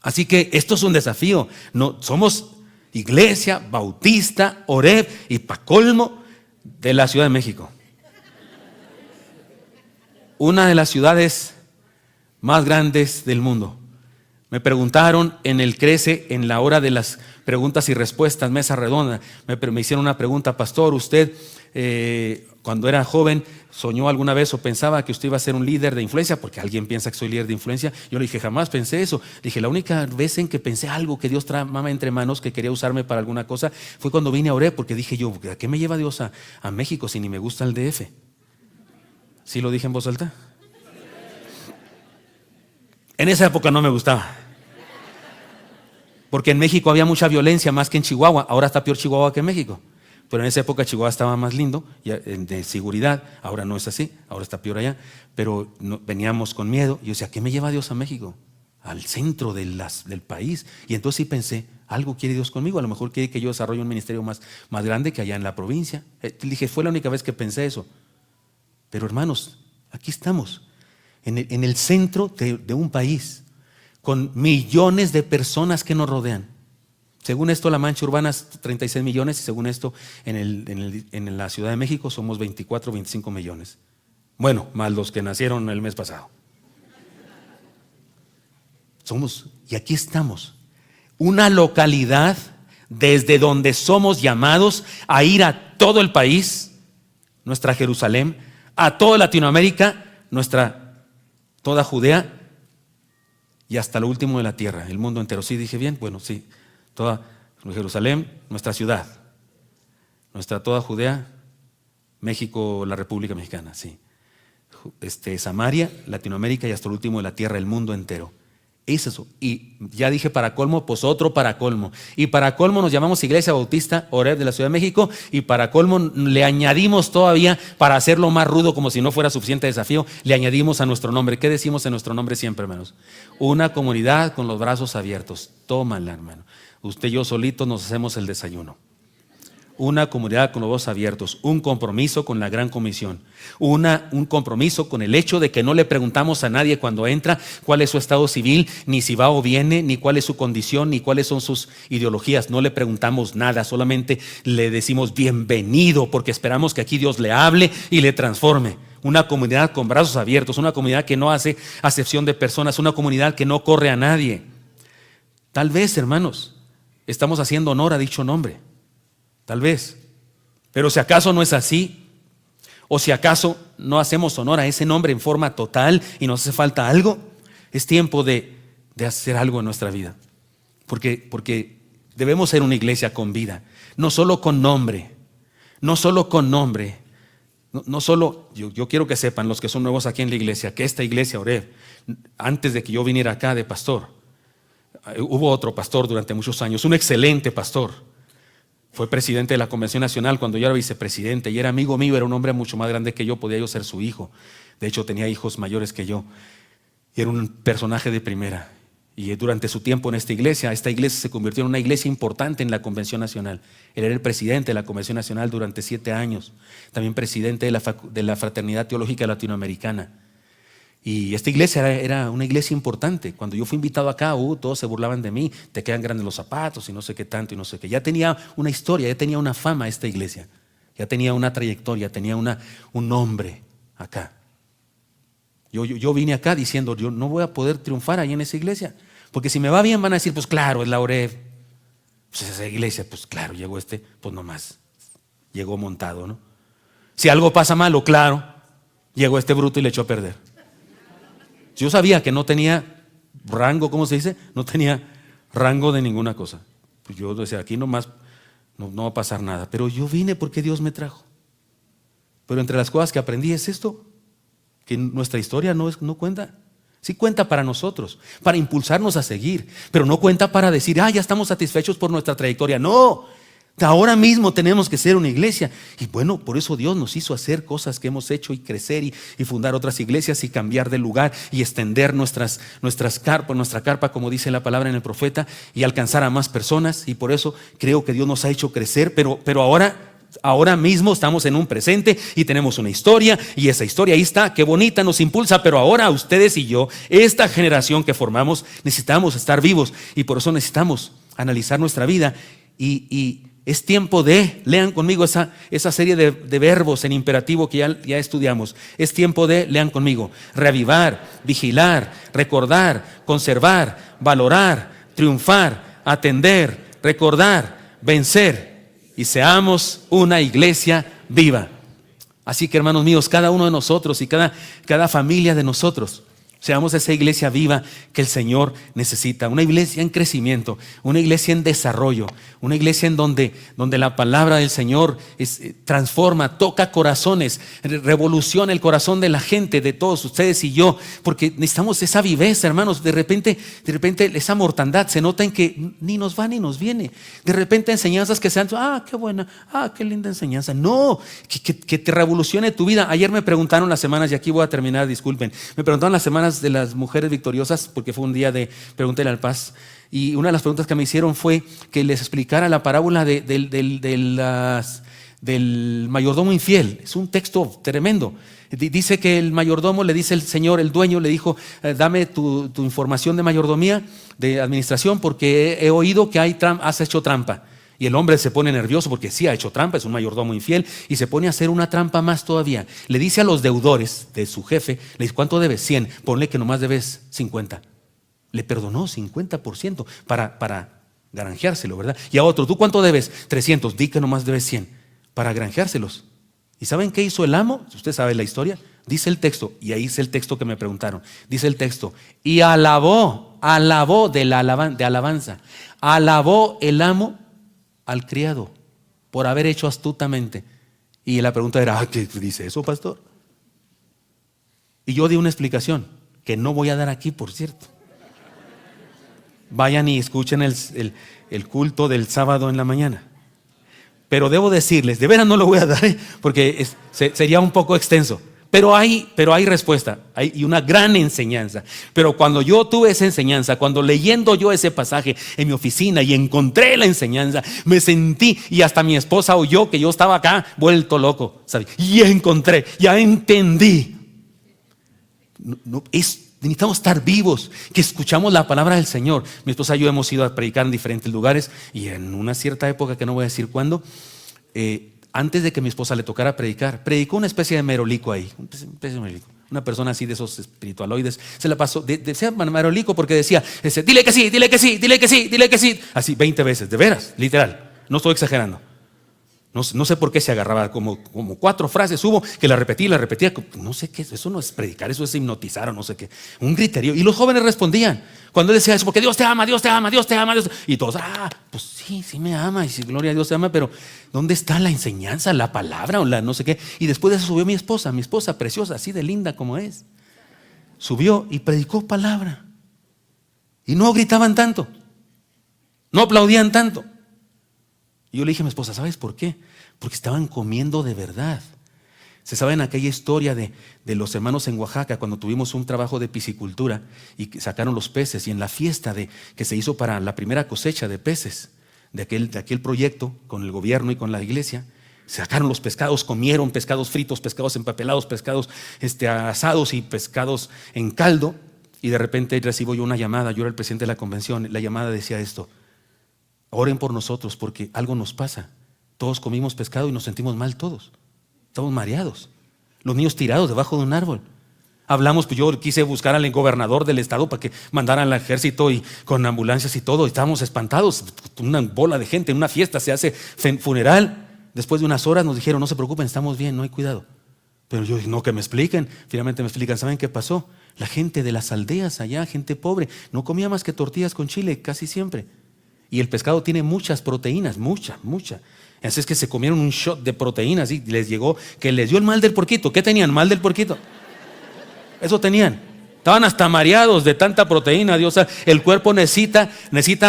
Así que esto es un desafío. No, somos iglesia bautista, Oreb y pa' colmo de la Ciudad de México. Una de las ciudades más grandes del mundo. Me preguntaron en el Crece, en la hora de las preguntas y respuestas, mesa redonda, me hicieron una pregunta: pastor, usted cuando era joven soñó alguna vez o pensaba que usted iba a ser un líder de influencia, porque alguien piensa que soy líder de influencia. Yo le dije, jamás pensé eso. Dije, la única vez en que pensé algo que Dios tramaba entre manos, que quería usarme para alguna cosa, fue cuando vine a Oreb, porque dije yo, ¿a qué me lleva Dios a México si ni me gusta el DF? ¿Sí lo dije en voz alta? En esa época no me gustaba, porque en México había mucha violencia más que en Chihuahua. Ahora está peor Chihuahua que México, pero en esa época Chihuahua estaba más lindo de seguridad. Ahora no es así, ahora está peor allá. Pero veníamos con miedo. Yo decía, ¿qué me lleva Dios a México? Al centro del país. Y entonces sí pensé, algo quiere Dios conmigo. A lo mejor quiere que yo desarrolle un ministerio más grande que allá en la provincia. Dije, fue la única vez que pensé eso. Pero hermanos, aquí estamos en el centro de un país con millones de personas que nos rodean. Según esto, la mancha urbana es 36 millones y según esto, en la Ciudad de México somos 24 o 25 millones. Bueno, más los que nacieron el mes pasado. Y aquí estamos, una localidad desde donde somos llamados a ir a todo el país, nuestra Jerusalén, a toda Latinoamérica, toda Judea y hasta lo último de la tierra, el mundo entero. ¿Sí dije bien? Bueno, sí. Toda Jerusalén, nuestra ciudad, toda Judea, México, la República Mexicana, sí. Samaria, Latinoamérica y hasta el último de la tierra, el mundo entero. Es eso. Y ya dije para colmo, pues otro para colmo. Y para colmo nos llamamos Iglesia Bautista Oreb de la Ciudad de México, y para colmo le añadimos todavía, para hacerlo más rudo, como si no fuera suficiente desafío, le añadimos a nuestro nombre. ¿Qué decimos en nuestro nombre siempre, hermanos? Una comunidad con los brazos abiertos. Tómala, hermano. Usted y yo solitos nos hacemos el desayuno. Una comunidad con los brazos abiertos, un compromiso con la gran comisión, un compromiso con el hecho de que no le preguntamos a nadie cuando entra cuál es su estado civil, ni si va o viene, ni cuál es su condición, ni cuáles son sus ideologías. No le preguntamos nada, solamente le decimos bienvenido, porque esperamos que aquí Dios le hable y le transforme. Una comunidad con brazos abiertos, una comunidad que no hace acepción de personas, una comunidad que no corre a nadie. Tal vez, hermanos, estamos haciendo honor a dicho nombre. Tal vez, pero si acaso no es así, o si acaso no hacemos honor a ese nombre en forma total y nos hace falta algo, es tiempo de hacer algo en nuestra vida, porque debemos ser una iglesia con vida, no solo con nombre, no No solo, yo quiero que sepan los que son nuevos aquí en la iglesia, que esta iglesia Oreb, antes de que yo viniera acá de pastor, hubo otro pastor durante muchos años, un excelente pastor. Fue presidente de la Convención Nacional cuando yo era vicepresidente y era amigo mío, era un hombre mucho más grande que yo, podía yo ser su hijo. De hecho, tenía hijos mayores que yo. Y era un personaje de primera. Y durante su tiempo en esta iglesia se convirtió en una iglesia importante en la Convención Nacional. Él era el presidente de la Convención Nacional durante 7 años, también presidente de la Fraternidad Teológica Latinoamericana. Y esta iglesia era una iglesia importante. Cuando yo fui invitado acá, todos se burlaban de mí, te quedan grandes los zapatos y no sé qué tanto y no sé qué. Ya tenía una historia, ya tenía una fama esta iglesia, ya tenía una trayectoria, tenía un nombre acá. Yo vine acá diciendo, yo no voy a poder triunfar ahí en esa iglesia, porque si me va bien van a decir, pues claro, es la Oreb, pues esa iglesia, pues claro, llegó pues nomás, llegó montado, ¿no? Si algo pasa malo, claro, llegó este bruto y le echó a perder. Yo sabía que no tenía rango, ¿cómo se dice? No tenía rango de ninguna cosa. Pues yo decía, aquí nomás no va a pasar nada, pero yo vine porque Dios me trajo. Pero entre las cosas que aprendí es esto, que nuestra historia no cuenta. Sí cuenta para nosotros, para impulsarnos a seguir, pero no cuenta para decir, ya estamos satisfechos por nuestra trayectoria. No, ahora mismo tenemos que ser una iglesia. Y bueno, por eso Dios nos hizo hacer cosas que hemos hecho y crecer y fundar otras iglesias y cambiar de lugar y extender nuestra carpa, como dice la palabra en el profeta, y alcanzar a más personas. Y por eso creo que Dios nos ha hecho crecer, pero ahora mismo estamos en un presente y tenemos una historia, y esa historia ahí está, qué bonita, nos impulsa, pero ahora ustedes y yo, esta generación que formamos, necesitamos estar vivos, y por eso necesitamos analizar nuestra vida y es tiempo lean conmigo esa serie de verbos en imperativo que ya estudiamos. Es tiempo lean conmigo, reavivar, vigilar, recordar, conservar, valorar, triunfar, atender, recordar, vencer. Y seamos una iglesia viva. Así que, hermanos míos, cada uno de nosotros y cada familia de nosotros, seamos esa iglesia viva que el Señor necesita. Una iglesia en crecimiento, una iglesia en desarrollo, una iglesia en donde la palabra del Señor transforma, toca corazones, revoluciona el corazón de la gente, de todos ustedes y yo, porque necesitamos esa viveza, hermanos. De repente esa mortandad se nota en que ni nos va ni nos viene. De repente enseñanzas que sean, qué buena, qué linda enseñanza. No, que te revolucione tu vida. Ayer me preguntaron las semanas, y aquí voy a terminar, disculpen, me preguntaron las semanas de las mujeres victoriosas, porque fue un día de Pregúntale al Paz, y una de las preguntas que me hicieron fue que les explicara la parábola del mayordomo infiel. Es un texto tremendo. Dice que el mayordomo le dice, el señor, el dueño le dijo, dame tu información de mayordomía, de administración, porque he oído que has hecho trampa. Y el hombre se pone nervioso porque sí ha hecho trampa, es un mayordomo infiel, y se pone a hacer una trampa más todavía. Le dice a los deudores de su jefe, le dice, ¿cuánto debes? 100, ponle que nomás debes 50. Le perdonó 50% para granjeárselo, ¿verdad? Y a otro, ¿tú cuánto debes? 300, di que nomás debes 100, para granjeárselos. ¿Y saben qué hizo el amo? Si usted sabe la historia, dice el texto, y ahí es el texto que me preguntaron, dice el texto, y alabó de alabanza, alabó el amo al criado por haber hecho astutamente. Y la pregunta era, ¿qué dice eso, pastor? Y yo di una explicación que no voy a dar aquí, por cierto. Vayan y escuchen el culto del sábado en la mañana. Pero debo decirles, de veras no lo voy a dar porque sería un poco extenso. Pero hay respuesta, hay una gran enseñanza. Pero cuando yo tuve esa enseñanza, cuando leyendo yo ese pasaje en mi oficina y encontré la enseñanza, me sentí, y hasta mi esposa oyó que yo estaba acá vuelto loco, ¿sabe? Y encontré, ya entendí. Necesitamos estar vivos, que escuchamos la palabra del Señor. Mi esposa y yo hemos ido a predicar en diferentes lugares, y en una cierta época que no voy a decir cuándo, antes de que mi esposa le tocara predicar, predicó una especie de merolico ahí, una persona así de esos espiritualoides. Se la pasó, decía merolico porque decía, dile que sí, dile que sí, dile que sí, dile que sí, así 20 veces, de veras, literal, no estoy exagerando. No sé por qué se agarraba, como 4 frases hubo que la repetía, no sé qué, eso no es predicar, eso es hipnotizar o no sé qué, un griterío. Y los jóvenes respondían cuando él decía eso, porque Dios te ama, Dios te ama, Dios te ama, Dios. Y todos, pues sí me ama, y sí, gloria a Dios te ama, pero ¿dónde está la enseñanza, la palabra o la no sé qué? Y después de eso subió mi esposa preciosa, así de linda como es, subió y predicó palabra. Y no gritaban tanto, no aplaudían tanto. Y yo le dije a mi esposa, ¿sabes por qué? Porque estaban comiendo de verdad. Se sabe en aquella historia de los hermanos en Oaxaca, cuando tuvimos un trabajo de piscicultura y sacaron los peces, y en la fiesta que se hizo para la primera cosecha de peces de aquel proyecto con el gobierno y con la iglesia, sacaron los pescados, comieron pescados fritos, pescados empapelados, pescados asados y pescados en caldo. Y de repente recibo yo una llamada, yo era el presidente de la convención. La llamada decía esto: oren por nosotros porque algo nos pasa. Todos comimos pescado y nos sentimos mal todos. Estamos mareados. Los niños tirados debajo de un árbol. Hablamos, pues yo quise buscar al gobernador del estado para que mandaran al ejército y con ambulancias y todo. Estábamos espantados. Una bola de gente en una fiesta, se hace funeral. Después de unas horas nos dijeron, no se preocupen, estamos bien, no hay cuidado. Pero yo dije, no, que me expliquen. Finalmente me explican, ¿saben qué pasó? La gente de las aldeas allá, gente pobre, no comía más que tortillas con chile casi siempre. Y el pescado tiene muchas proteínas, mucha. Así es que se comieron un shot de proteínas y les llegó, que les dio el mal del porquito. ¿Qué tenían? Mal del porquito. Eso tenían. Estaban hasta mareados de tanta proteína. Dios, el cuerpo necesita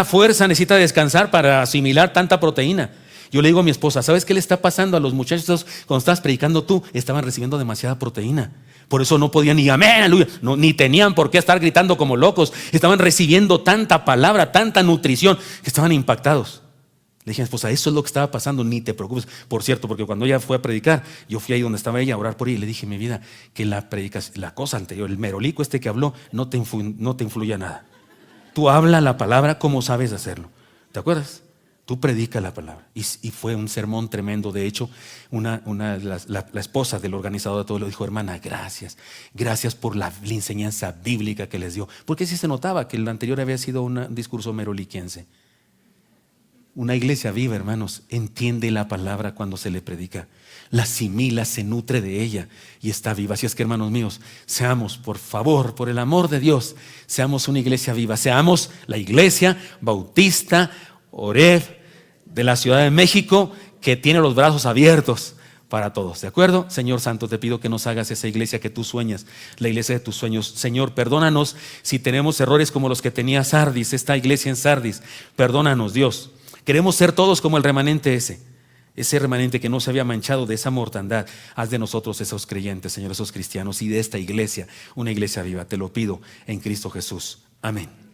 fuerza, necesita descansar para asimilar tanta proteína. Yo le digo a mi esposa, ¿sabes qué le está pasando a los muchachos cuando estabas predicando tú? Estaban recibiendo demasiada proteína. Por eso no podían ni amén, aleluya, no, ni tenían por qué estar gritando como locos. Estaban recibiendo tanta palabra, tanta nutrición, que estaban impactados. Le dije a mi esposa, eso es lo que estaba pasando, ni te preocupes. Por cierto, porque cuando ella fue a predicar, yo fui ahí donde estaba ella a orar por ella y le dije, mi vida, que la cosa anterior, el merolico que habló, no te influya nada. Tú habla la palabra como sabes hacerlo. ¿Te acuerdas? Tú predica la palabra. Y fue un sermón tremendo. De hecho, la esposa del organizador de todo le dijo, hermana, gracias por la enseñanza bíblica que les dio. Porque sí se notaba que el anterior había sido un discurso meroliquense. Una iglesia viva, hermanos, entiende la palabra cuando se le predica, la asimila, se nutre de ella y está viva. Así es que, hermanos míos, seamos, por favor, por el amor de Dios, seamos una iglesia viva, seamos la iglesia bautista Oreb de la Ciudad de México, que tiene los brazos abiertos para todos. ¿De acuerdo? Señor Santo, te pido que nos hagas esa iglesia que tú sueñas, la iglesia de tus sueños. Señor, perdónanos si tenemos errores como los que tenía Sardis, esta iglesia en Sardis. Perdónanos, Dios. Queremos ser todos como el remanente ese remanente que no se había manchado de esa mortandad. Haz de nosotros esos creyentes, Señor, esos cristianos, y de esta iglesia, una iglesia viva. Te lo pido en Cristo Jesús. Amén.